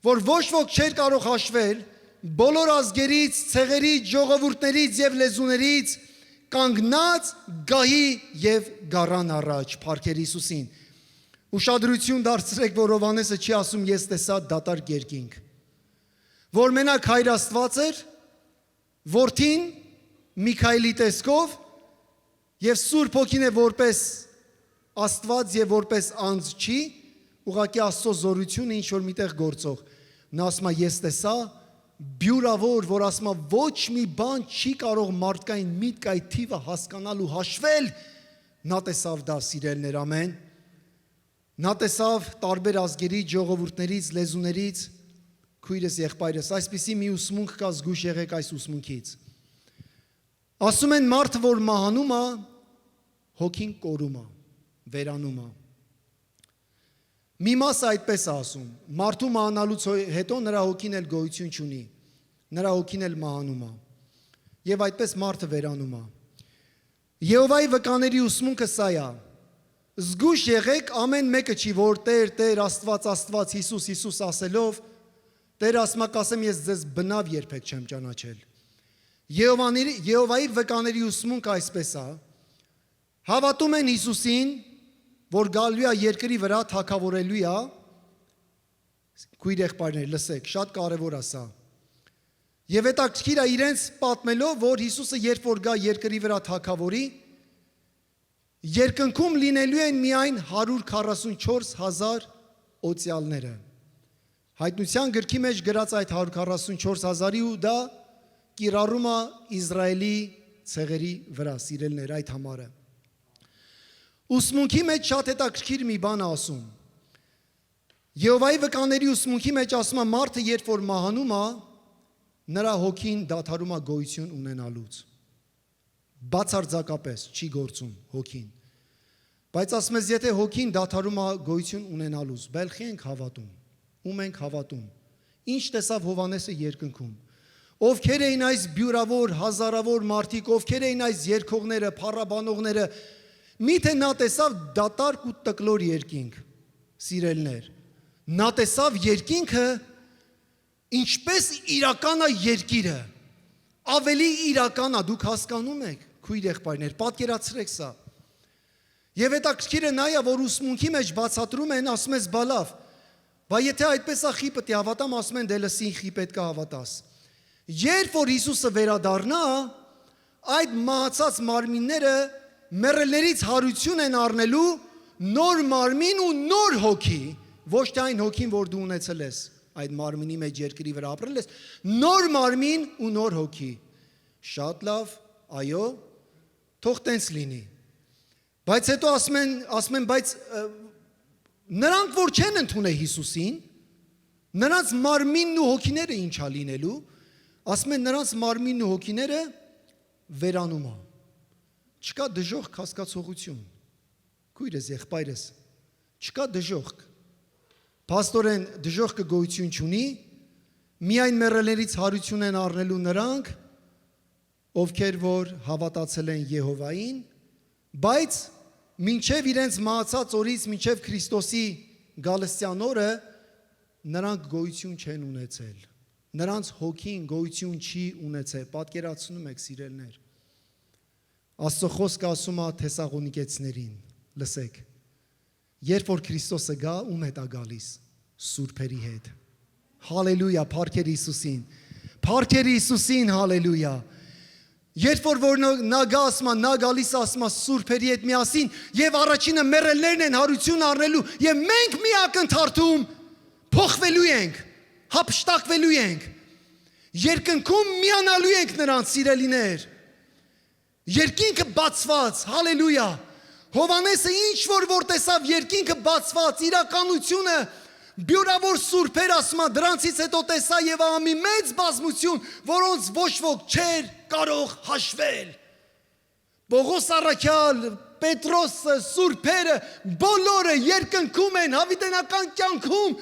[SPEAKER 1] որ ոչ ոք չէր կարող հաշվել, բոլոր ազգերից, ցեղերից, ժողովուրդներից եւ լեզուներից կանգնած գահի եւ գառան առաջ, փառքեր Հիսուսին։ Ուշադրություն դարձրեք, որ Հովհաննեսը չի ասում ես տեսա դատարկ երկինք, որ մենակ Հայր Աստված էր, Որդին Միքայելի տեսքով եւ Սուրբ Հոգին է որպես Աստված եւ որպես անձ չի, ուղղակի Աստծո զորությունը ինչ որ միտեղ գործող։ Նա ասում է ես տեսա բյուրավոր, որ ասում է ոչ մի բան չի կարող մարդկային միտք այդ թիվը հասկանալ ու հաշվել, նա տեսավ դա, սիրելներ, ամեն։ Նա տեսավ տարբեր ազգերից, ժողովուրդներից, լեզուներից, քույրս, եղբայրս, այսպիսի մի ուսմունք կա, զգույշ եղեք այս ուսմունքից։ Ասում են մարդը, որ մահանում է, հոգին կորում է, վերանում է։ Մի մասը այդպես է ասում. մարդու մահանալուց հետո նրա հոգին էլ գոյություն չունի, նրա հոգին էլ մահանում է, եւ այդպես մարդը վերանում է։ Եհովայի վկաների ուսմունքը սա է. զգույշ եղեք, ամեն մեկը չի, որ Տեր, Տեր, Աստված, Աստված, Հիսուս, Հիսուս ասելով, Տեր ասմա կասեմ, ես ձեզ բնավ երբեք չեմ ճանաչել։ Եհովայի վկաների ուսմունքը այսպես է. հավատում են Հիսուսին, որ գալու է երկրի վրա թագավորելու է, քույր եղբայրներ, լսեք, շատ կարևոր է սա։ Եվ հետաքրքիր է իրենց պատմելով, որ Հիսուսը երբ որ գա երկրի վրա թագավորի, երկնքում լինելու են միայն 144,000 օծյալները։ Հայտնության գրքի մեջ գրած այդ 144,000-ի ու դա կիրառում է Իսրայելի ցեղերի վրա, սիրելներ, այդ համարը։ Ուսմունքի մեջ շատ հետաքրքիր մի բան է ասում։ Եհովայի վկաների ուսմունքի մեջ ասում է, մարդը երբ որ մահանում է, նրա հոգին դադարում է գոյություն ունենալուց։ Բացարձակապես չի գործում հոգին։ Բայց ասում ես, եթե հոգին դադարում է գոյություն ունենալուց, բելխի ենք հավատում, ում ենք հավատում։ Ինչ տեսավ Հովհաննեսը երկնքում։ Ովքեր էին այս բյուրավոր, հազարավոր մարդիկ, ովքեր էին այս երգողները, փառաբանողները, միթե նա տեսավ դատարկ ու տկլոր երկինք, սիրելներ։ Նա տեսավ երկինքը, ինչպես իրական է երկիրը, ավելի իրական է, դուք հասկանում եք, քույր եղբայրներ, պատկերացրեք սա։ Եվ հետաքրքիրը նա է, որ ուսմունքի մեջ բացատրում են, ասում ես բալավ, բա եթե այդպես է խի պետք է հավատամ, ասում են դե լսին խի պետք է հավատաս։ Երբ որ Հիսուսը վերադառնա, այդ մահացած մարմինները մեռելներից հարություն են առնելու նոր մարմին ու նոր հոգի, ոչ թե այն հոգին, որ դու ունեցել ես, այդ մարմինի մեջ երկրի վրա ապրել ես, նոր մարմին ու նոր հոգի։ Շատ լավ, այո, թող տենց լինի։ Բայց հետո ասում են, բայց նրանք որ չեն ընդունել Հիսուսին, նրանց մարմինն ու հոգիները ինչա լինելու, ասում են նրանց մարմինն ու հոգիները վերանում է։ Չկա դժոխք հասկացողություն, քույրս, եղբայրս, չկա դժոխք, փաստորեն դժոխքը գոյություն չունի, միայն մեռելներից հարություն են առնելու նրանք, ովքեր որ հավատացել են Եհովային, բայց մինչև իրենց մահացած օրից, մինչև Քրիստոսի գալստյան օրը, նրանք գոյություն չեն ունեցել, նրանց հոգին գոյություն չի ունեցել, պատկերացնում եք սիրելներ։ Աստծո խոսքը ասում է Թեսաղոնիկեցիներին, լսեք, երբ որ Քրիստոսը գա, ում հետ է գալիս, սուրբերի հետ, հալելույա, փառքեր Հիսուսին, հալելույա, երբ որ նա գա, ասում է, նա գալիս ասում է սուրբերի հետ միասին, և առաջինը մեռելներն են հարություն առնելու, և մենք մի ակնթարթում փոխվելու ենք, հափշտակվելու ենք, երկնքում միանալու ենք նրանց սիրելիներ, երկինքը բացված, հալելույա, Հովհաննեսը ինչ որ տեսավ երկինքը բացված, իրականությունը, բյուրավոր սուրբեր ասում է, դրանցից հետո տեսա եւ ահա մի մեծ բազմություն, որոնց ոչ ոք չէր կարող հաշվել։ Պողոս առաքյալ, Պետրոսը, սուրբերը, բոլորը երկնքում են, հավիտենական կյանքում,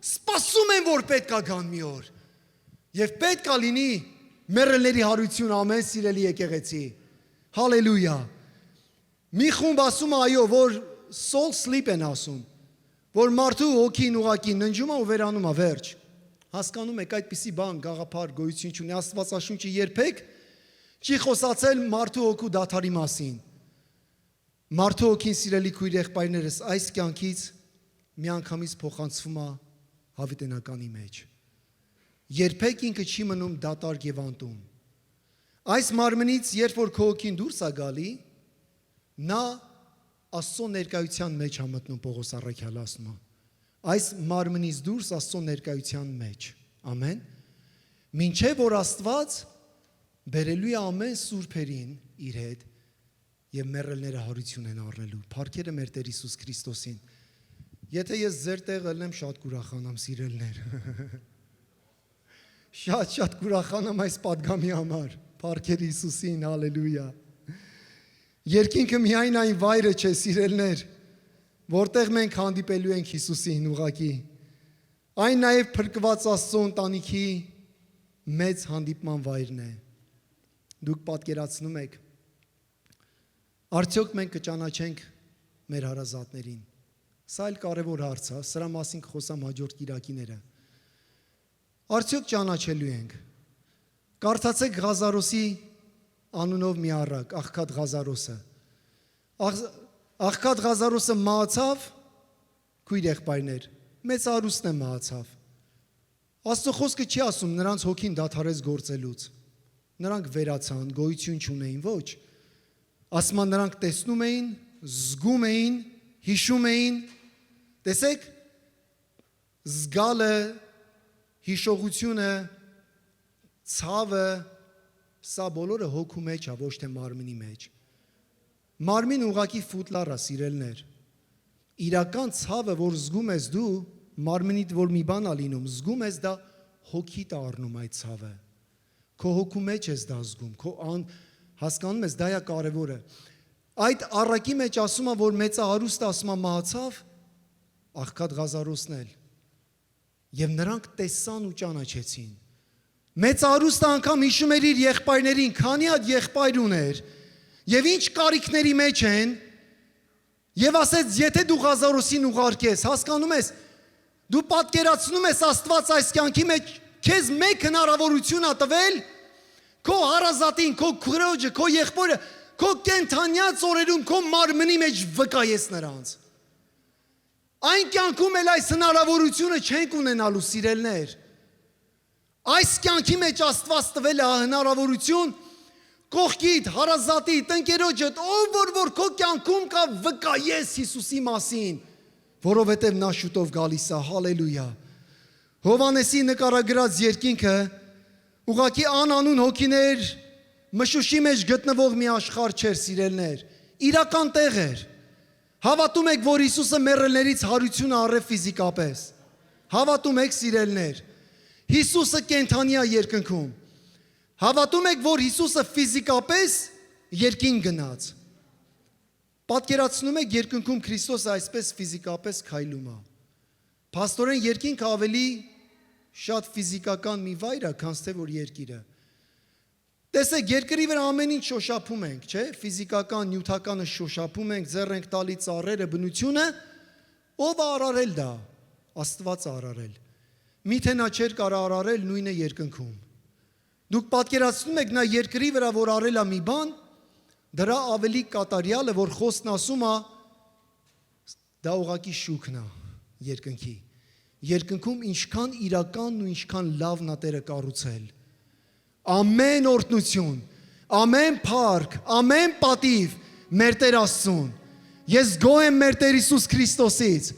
[SPEAKER 1] սպասում են, որ պետք է գան մի օր։ Եվ պետք է լինի մեռելների հարություն, ամեն սիրելի եկեղեցի։ Հալելույա։ Մի խումբ ասում է, այո, որ soul sleep են ասում, որ մարդու հոգին ուղակի ննջում է ու վերանում է, վերջ։ Հասկանում եք, այդպիսի բան գաղափար գոյություն չունի, Աստվածաշունչը երբեք չի խոսացել մարդու հոգու դադարի մասին։ Մարդու հոգին, սիրելի քույր եղբայրներս, այս կյանքից միանգամից փոխանցվում է հավիտենականի մեջ։ Երբեք ինքը չի մնում դատարկ եւ անտուն։ Այս մարմնից, երբ որ քո հոգին դուրս է գալի, նա Աստծո ներկայության մեջ է մտնում, Պողոս առաքյալը ասում է։ Այս մարմնից դուրս Աստծո ներկայության մեջ։ Ամեն։ Մինչև որ Աստված բերելու է ամեն սուրբերին իր հետ եւ մեռելները հարություն են առնելու։ Փառքերը մեր Տեր Հիսուս Քրիստոսին։ Եթե ես ձեր տեղը ելնեմ, շատ կուրախանամ, սիրելներ։ Շատ կուրախանամ այս պատգամի համար։ Փառքեր Հիսուսին, հալելույա։ Երկինքը միայն այն վայրը չէ, սիրելներ, որտեղ մենք հանդիպելու ենք Հիսուսին ուղղակի։ Այն նաև փրկված Աստծո ընտանիքի մեծ հանդիպման վայրն է։ Դուք պատկերացնում եք, արդյոք մենք կճանաչենք մեր հարազատներին։ Սա էլ կարևոր հարց է, սրա մասին կխոսամ հաջորդ կիրակիները։ Արդյոք ճանաչելու ենք։ Կարդացեք Ղազարոսի անունով մի առակ, աղքատ Ղազարոսը։ Աղքատ Ղազարոսը մահացավ, քույր եղբայրներ, մեծ հարուստն է մահացավ։ Աստծո խոսքը չի ասում նրանց հոգին դադարեց գործելուց։ Նրանք վերացան, գոյություն չունեին, ոչ։ Ասում են նրանք տեսնում էին, զգում էին, հիշում էին։ Տեսեք, զգալը, հիշողությունը, ցավը, սա բոլորը հոգու մեջ է, ոչ թե մարմնի մեջ։ Մարմին ուղղակի ֆուտլար է, սիրելներ։ Իրական ցավը, որ զգում ես դու, մարմնիդ որ մի բան է լինում, զգում ես դա հոգիդ է առնում այդ ցավը։ Քո հոգու մեջ ես դա զգում, հասկանում ես, դա է կարևորը։ Այդ առակի մեջ ասում է, որ մեծահարուստը ասում է մահացավ, աղքատ Ղազարոսն էլ։ Եվ նրանք տեսան ու ճանաչեցին։ Մեծահարուստը անգամ հիշում էր իր եղբայրներին, քանի հատ եղբայր ուներ, եւ ինչ կարիքների մեջ են, եւ ասեց, եթե դու Ղազարոսին ուղարկես, հասկանում ես, դու պատկերացնում ես Աստված այս կյանքի մեջ քեզ մեկ հնարավորություն ա տվել, քո հարազատին, քո քրոջը, քո եղբորը, քո կենթանյաց օրերում, քո մարմնի մեջ վկայես նրանց։ Այն կյանքում էլ այս հնարավորությունը չենք ունենալու, սիրելներ։ Այս կյանքի մեջ Աստված տվել է հնարավորություն կողքիդ, հարազատիդ, ընկերոջդ, ով որ քո կյանքում կա, վկայես Հիսուսի մասին, որովհետև նա շուտով գալիս է, հալելույա։ Հովհաննեսի նկարագրած երկինքը ուղղակի անանուն հոգիներ մշուշի մեջ գտնվող մի աշխարհ չէր, սիրելներ, իրական տեղ էր։ Հավատում եք, որ Հիսուսը մեռելներից հարություն առավ ֆիզիկապես։ Հավատում եք, սիրելներ, Հիսուսը կենդանի է երկնքում։ Հավատում եք, որ Հիսուսը ֆիզիկապես երկին գնաց։ Պատկերացնում եք, երկնքում Քրիստոսը այսպես ֆիզիկապես քայլում է։ Փաստորեն երկինքը ավելի շատ ֆիզիկական մի վայր է, քան թե որ երկիրը։ Տեսեք, երկրի վրա ամեն ինչ շոշափում ենք, չէ՞, ֆիզիկական, նյութականը շոշափում ենք, ձեռ ենք տալի ծառերը, բնությունը, ով է արարել դա։ Աստված է արարել։ Միթե նա չէր կարող արարել նույնը երկնքում։ Դուք պատկերացնում եք, նա երկրի վրա որ արել է մի բան, դրա ավելի կատարյալը, որ խոսքն ասում է, դա ուղղակի շուքն է երկնքի։ Երկնքում ինչքան իրականն ու ինչքան լավն է Տերը կառուցել։ Ամեն օրհնություն, ամեն փառք, ամեն պատիվ մեր Տեր Աստծուն։ Ես գոհ եմ մեր Տեր Հիսուս Քրիստոսից,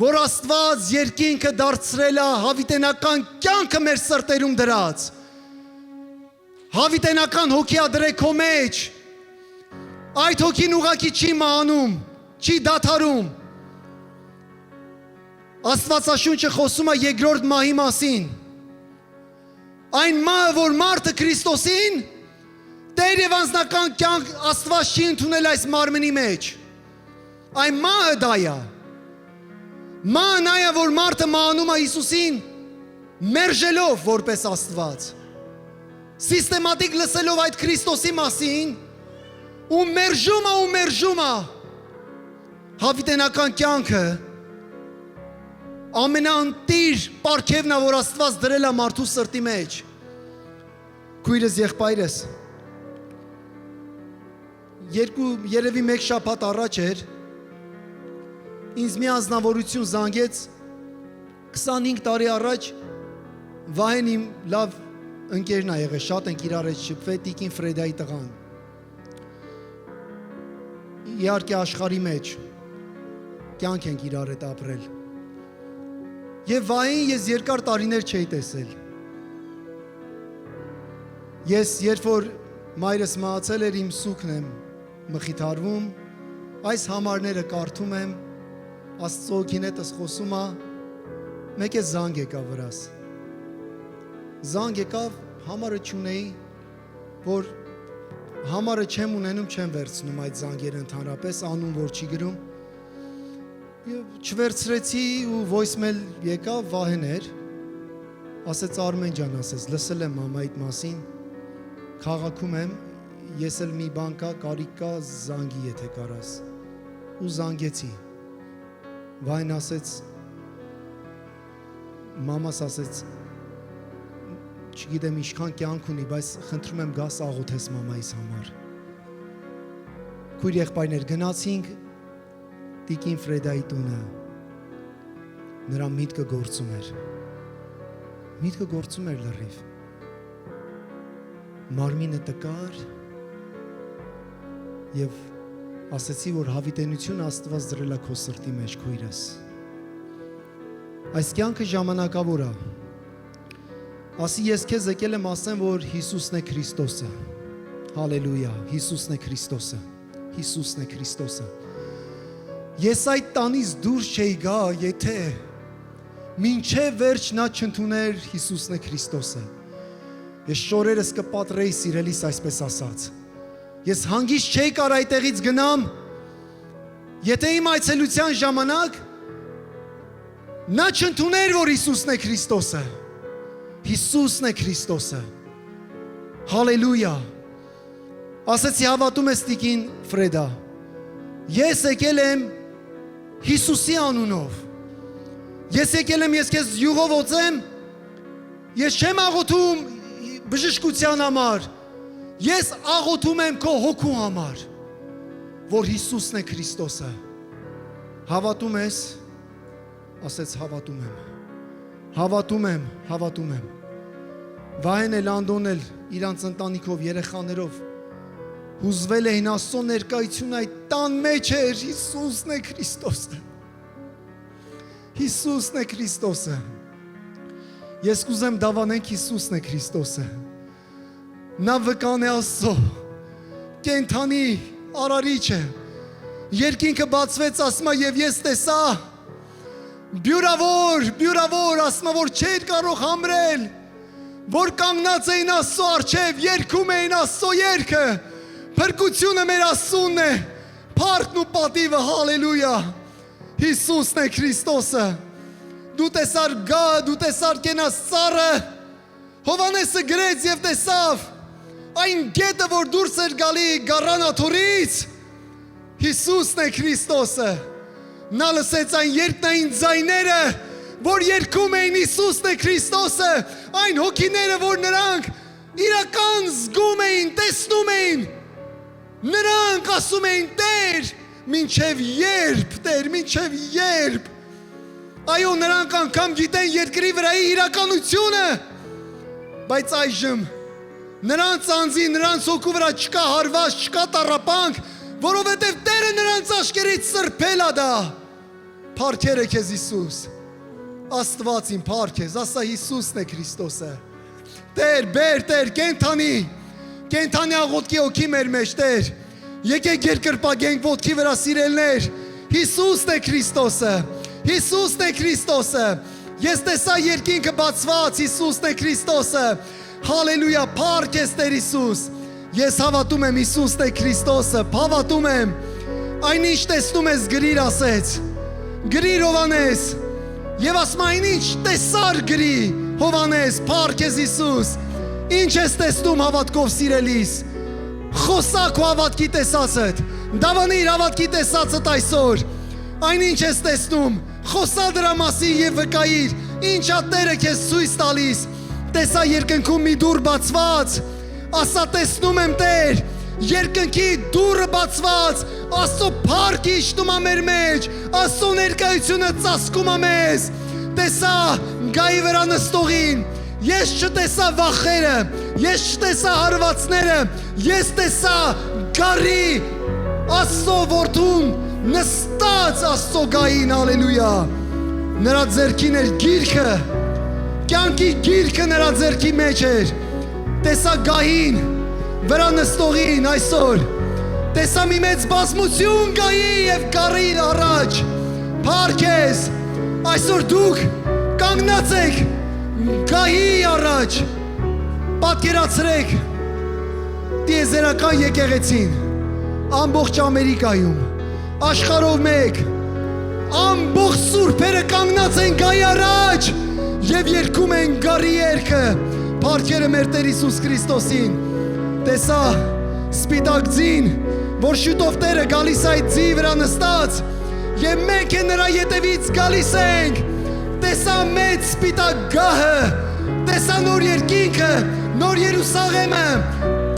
[SPEAKER 1] որ Աստված երկինքը դարձրել է հավիտենական կյանքը մեր սրտերում դրած։ Հավիտենական հոգի ա դրել քո մեջ։ Այդ հոգին ուղղակի չի մահանում, չի դադարում։ Աստվածաշունչը խոսում է երկրորդ մահի մասին։ Այն մահը, որ մարդը Քրիստոսին Տեր եւ անձնական կյանք Աստված չի ընդունել այս մարմնի մեջ։ Այն մահը դա է։ Մահն այն է, որ մարդը մահանում է Հիսուսին մերժելով որպես Աստված։ Սիստեմատիկ լսելով այդ Քրիստոսի մասին ու մերժում է հավիտենական կյանքը ամենաընտիր պարգևն է, որ Աստված դրել է մարդու սրտի մեջ։ Քույրս, եղբայրս, երևի մեկ շաբաթ առաջ էր, ինձ մի անձնավորություն զանգեց 25 տարի առաջ Վահեն իմ լավ ընկերն է եղել, շատ ենք իրար հետ շփվել, Տիկին Ֆրեդայի տղան։ Իհարկե աշխարհի մեջ կյանք ենք իրար հետ ապրել։ Եվ Վահեին ես երկար տարիներ չէի տեսել։ Ես երբ որ մայրս մահացել էր, իմ սուքն եմ մխիթարվում, այս համարները կարդում եմ, Աստծո օգին հետս խոսում է, մեկ է զանգ եկավ վրաս։ Զանգ եկավ, համարը չունեի, որ համարը չեմ ունենում, չեմ վերցնում այդ զանգերը ընդհանրապես, անուն որ չի գրում։ Եվ չվերցրեցի ու voicemail եկավ Վահեներ, ասեց Արմեն ջան, ասեց, լսել եմ մամայիդ մասին, քաղաքում եմ, ես էլ մի բան կա, կարիք կա, զանգի եթե կարաս, ու զանգեցի, Վահեն ասեց, մամաս ասեց, չգիտեմ ինչքան կյանք ունի, բայց խնդրում եմ գաս աղոթես մամայիս համար, քույր եղբայրներ գնացինք Տիկին Ֆրեդայի տունը, նրա միտքը գործում էր լրիվ, մարմինը տկար և ասեցի, որ հավիտենություն Աստված դրել է քո սրտի մեջ քույրս, այս կյանքը ժամանակավոր է, ասի ես քեզ եկել եմ ասեմ, որ Հիսուսն է Քրիստոսը, հալելույա, Հիսուսն է Քրիստոսը, Հիսուսն է Քրիստոսը, ես այդ տանից դուրս չէի գա, եթե մինչև վերջ նա չընդուներ Հիսուսն է Քրիստոսը, ես շորերս կպատրեի սիրելիս այսպես ասած, ես հանգիստ չէի կար այդտեղից գնամ, եթե իմ այցելության ժամանակ նա չընդուներ, որ Հիսուսն է Քրիստոսը, Հիսուսն է Քրիստոսը, հալելույա, ասեցի հավատում ես Տիկին Ֆրեդա, ես եկել եմ Հիսուսի անունով, ես եկել եմ, ես քեզ յուղով օծեմ, ես չեմ աղոթում բժշկության համար, ես աղոթում եմ քո հոգու համար, որ Հիսուսն է Քրիստոսը, հավատում ես, ասեց հավատում եմ, Վահեն էլ Անդոն էլ իրանց ընտանիքով, երեխաներով, հուզվել էին Աստծո ներկայությունը այդ տան մեջ էր, Հիսուսն է Քրիստոսը, Հիսուսն է Քրիստոսը, ես կուզեմ դավանենք Հիսուսն է Քրիստոսը, նա վկան է Աստծո, կենթանի արարիչ է, երկինքը բացվեց ասմա և ես տեսա, բյուրավոր ասմա, որ չէր կարող համրել, որ կանգնած էին Աստծո առջև, երգում էին Աստծո երգը, փրկությունը մեր Աստծունն է, փառքն ու պատիվը, հալելույա, Հիսուսն է Քրիստոսը, դու տեսար գա, դու տեսար կենաս ծառը, Հովանեսը գրեց և տեսավ, այն գետը, որ դուրս էր գալի գառանաթորից, Հիսուսն է Քրիստոսը, նա լսեց այն երկնային ձայները, որ երգում էին Հիսուսն է Քրիստոսը, այն հոգիները, որ նրանք իրական զգում էին, տեսնում էին, նրանք ասում էին Տեր, մինչև երբ, Տեր, մինչև երբ, այո, նրանք անգամ գիտեն երկրի վրայի իրականությունը, բայց այժմ նրանց անձի, նրանց հոգու վրա չկա հարված, չկա տառապանք, որովհետև Տերը նրանց աչքերից սրբել է դա, փառքերը քեզ Հիսուս, Աստված իմ փառքես, ասա Հիսուսն է Քրիստոսը, Տեր, բեր, Տեր, կենթանի աղոթքի հոգի մեր մեջ, Տեր, եկեք երկրպագենք ոտքի վրա սիրելներ, Հիսուսն է Քրիստոսը, Հիսուսն է Քրիստոսը, ես տեսա երկինքը բացված, Հիսուսն է Քրիստոսը, հալելույա, փառքես Տեր Հիսուս, ես հավատում եմ Հիսուսն է Քրիստոսը, հավատում եմ, այնինչ տեսնում ես գրիր ասեց, գրիր Հովանես, և ասում այնինչ տեսար գրի Հովանես, փառքես Հիսուս, ինչ ես տեսնում հավատքով սիրելիս, խոսակ ու հավատքի տեսածդ, դավանիր հավատքի տեսածդ այսօր, այնինչ ես տեսնում, խոսա դրա մասին և վկայիր, ինչ Տերը քեզ ցույց տալիս, տեսա երկնքում մի դուռ բացված, ասա տեսնում եմ Տեր, երկնքի դուռը բացված, Աստծո փառքը իջնում է մեր մեջ, Աստծո ներկայությունը ծածկում է մեզ, տեսա գայի վրա նստողին, ես չտեսա վախերը, ես չտեսա հարվածները, ես տեսա գարի Աստծո որդուն նստած Աստծո գային, հալելույա, նրա ձեռքին էր գիրքը, կյանքի գիրքը նրա ձեռքի մեջ էր, տեսա գային, վրա նստողին այսօր, տեսա մի մեծ բազմություն գայի և գարի առաջ, փառքես, այսօր դուք կանգնած եք գայի առաջ, պատկերացրեք տիեզերական եկեղեցին, ամբողջ Ամերիկայում, աշխարհով մեկ, ամբողջ սուրբերը կանգնած են գայի առաջ եւ երգում են գարի երգը փառքերը մեր Տեր Հիսուս Քրիստոսին տեսա սպիտակ ձին որ շուտով Տերը գալիս այդ ձի վրա նստած եւ մենք է նրա ետևից գալիս ենք տեսա մեծ սպիտակ գահը տեսա նոր երկինքը նոր Երուսաղեմը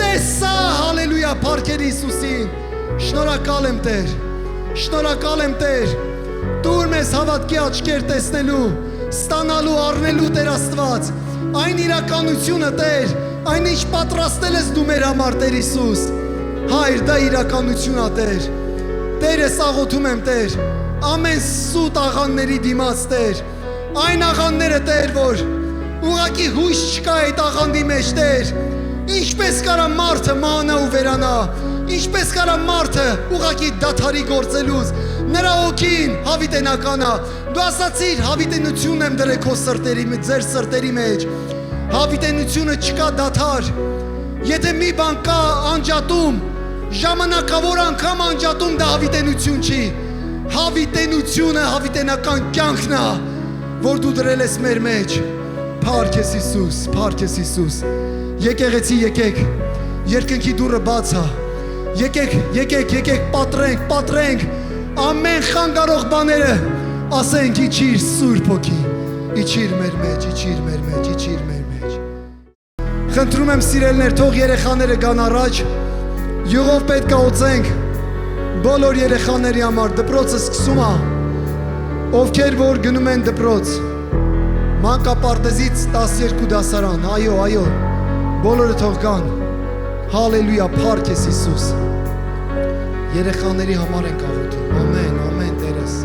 [SPEAKER 1] տեսա հալելույա փառքեր Հիսուսին շնորհակալ եմ Տեր շնորհակալ եմ Տեր Դուր մեզ հավատքի աչքեր տեսնելու, ստանալու, առնելու Տեր Աստված, այն իրականությունը Տեր, այն ինչ պատրաստել ես դու մեր համար Տեր Հիսուս, Հայր դա իրականություն է Տեր, Տեր ես աղոթում եմ Տեր, ամեն սուտ աղանների դիմաց Տեր, այն աղանները Տեր, որ ուղղակի հույս չկա այդ աղանդի մեջ Տեր, ինչպես կարա մարդը մանա ու վերանա, ինչպես կարա մարդը ուղղակի դադարի գործելուց նրա հոգին հավիտենականա դու ասացիր հավիտենություն եմ դրել քո սրտերի ձեր սրտերի մեջ հավիտենությունը չկա դադար եթե մի բան կա անջատում ժամանակավոր անգամ անջատում դա հավիտենություն չի հավիտենությունը հավիտենական կյանքն է որ դու դրել ես մեր մեջ փառք ես Հիսուս եկեղեցի եկեք երկնքի դուռը բաց է եկեք պատրենք ամեն խանգարող բաները ասենք իջիր Սուրբ Հոգի իջիր մեր մեջ խնդրում եմ սիրելիներ թող երեխաները գան առաջ յուղով պետք է օծենք բոլոր երեխաների համար դպրոցը սկսում է ովքեր որ գնում են դպրոց մանկապարտեզից 12 դասարան այո բոլորը թող գան հալելույա փառք ես Հիսուս երեխաների համար ենք աղոթում ամեն Տերս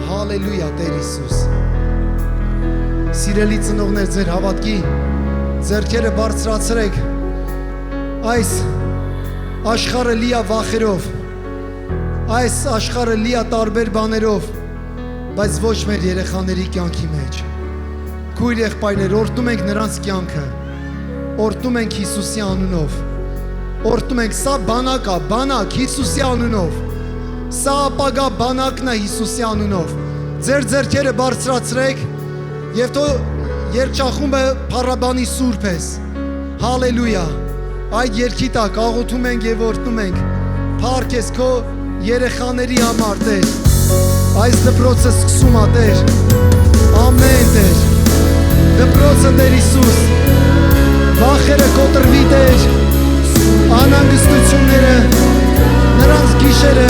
[SPEAKER 1] հալելույա Տեր Հիսուս սիրելի ծնողներ ձեր հավատքի ձեռքերը բարձրացրեք այս աշխարհը լի է վախերով այս աշխարհը լի է տարբեր բաներով բայց ոչ մեր երեխաների կյանքի մեջ քույր եղբայրներ օրհնում ենք նրանց կյանքը օրհնում ենք Հիսուսի անունով օրհնում ենք սա բանակ Հիսուսի անունով սա ապագա բանակն է Հիսուսի անունով ձեր ձեռքերը բարձրացրեք եւ թող երգչախումբը փառաբանի սուրբ ես հալելույա այդ երգի տակ աղոթում ենք եւ օրհնում ենք փառք ես քո երեխաների համար Տեր այս դպրոցը սկսում է Տեր ամեն Տեր դպրոցը Տեր Հիսուս վախերը կոտրվի Տեր անհանգստությունները նրանց գիշերը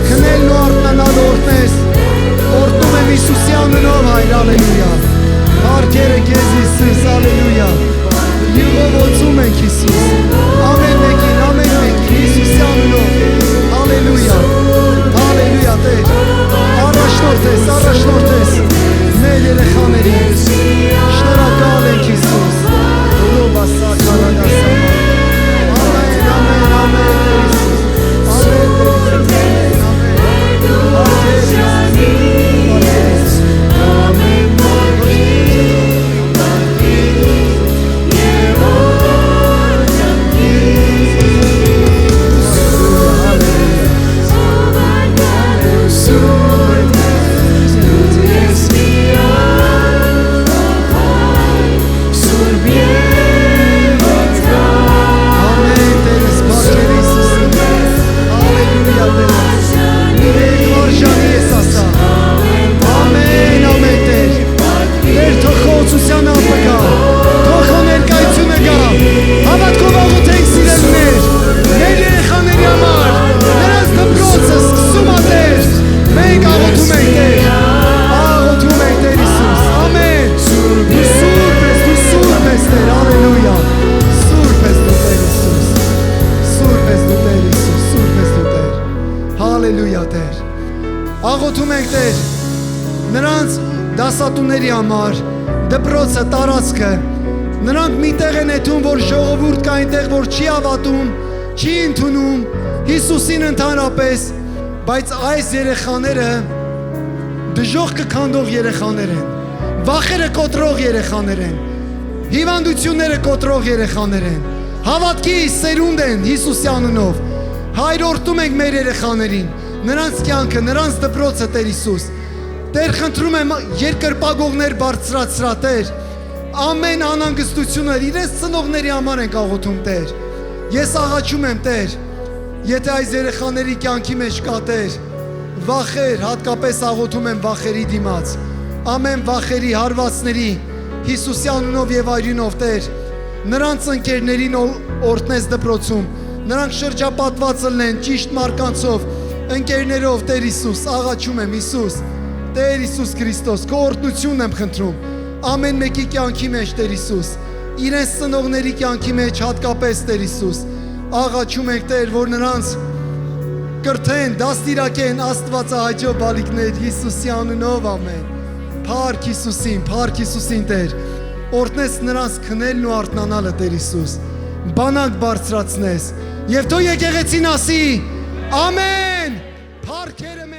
[SPEAKER 1] քնելն ու արթնանալը օրհնես օրհնում եմ Հիսուսի անունով Հայր հալելույա փառքերը քեզ Հիսուս հալելույա յուղով օծում ենք Հիսուս ամեն մեկին Հիսուսի անունով հալելույա Տեր առաջնորդ ես մեր երեխաներին շնորհակալ ենք Հիսուս աղոթում ենք Տեր նրանց դասատուների համար դպրոցը տարածքը նրանք միտեղ են եթում որ ժողովուրդ կա այնտեղ որ չի հավատում չի ընդունում Հիսուսին ընդհանրապես բայց այս երեխաները դժոխքը քանդող երեխաներ են վախերը կոտրող երեխաներ են հիվանդությունները կոտրող երեխաներ են հավատքի սերունդ են Հիսուսի անունով Հայր օրհնում ենք մեր երեխաներին նրանց կյանքը, նրանց դպրոցը, Տեր Հիսուս։ Տեր, խնդրում եմ երկրպագողներ բարձրացրա, Տեր, ամեն անհանգստությունը իրենց ծնողների համար ենք աղոթում, Տեր։ Ես աղաչում եմ, Տեր, եթե այս երեխաների կյանքի մեջ կա, Տեր, վախեր, հատկապես աղոթում եմ վախերի դիմաց, ամեն վախերի, հարվածների, Հիսուսի անունով եւ այրինով, Տեր, նրանց ընկերներին օրհնես դպրոցում, նրանք շրջապատված լինեն ճիշտ մարկանցով, ընկերներով, Տեր Հիսուս, աղաչում եմ, Հիսուս, Տեր Հիսուս Քրիստոս, քո օրհնությունն եմ խնդրում, ամեն մեկի կյանքի մեջ, Տեր Հիսուս, իրենց ծնողների կյանքի մեջ հատկապես, Տեր Հիսուս, աղաչում ենք, Տեր, որ նրանց կրթեն, դաստիարակեն Աստվածահաճո բալիկներ, Հիսուսի անունով, ամեն։ Փառք Հիսուսին, Տեր, օրհնես նրանց քնելն ու արթնանալը, Տեր Հիսուս, բանակ բարձրացնես, եւ թող եկեղեցին ասի, ամեն, փառքերը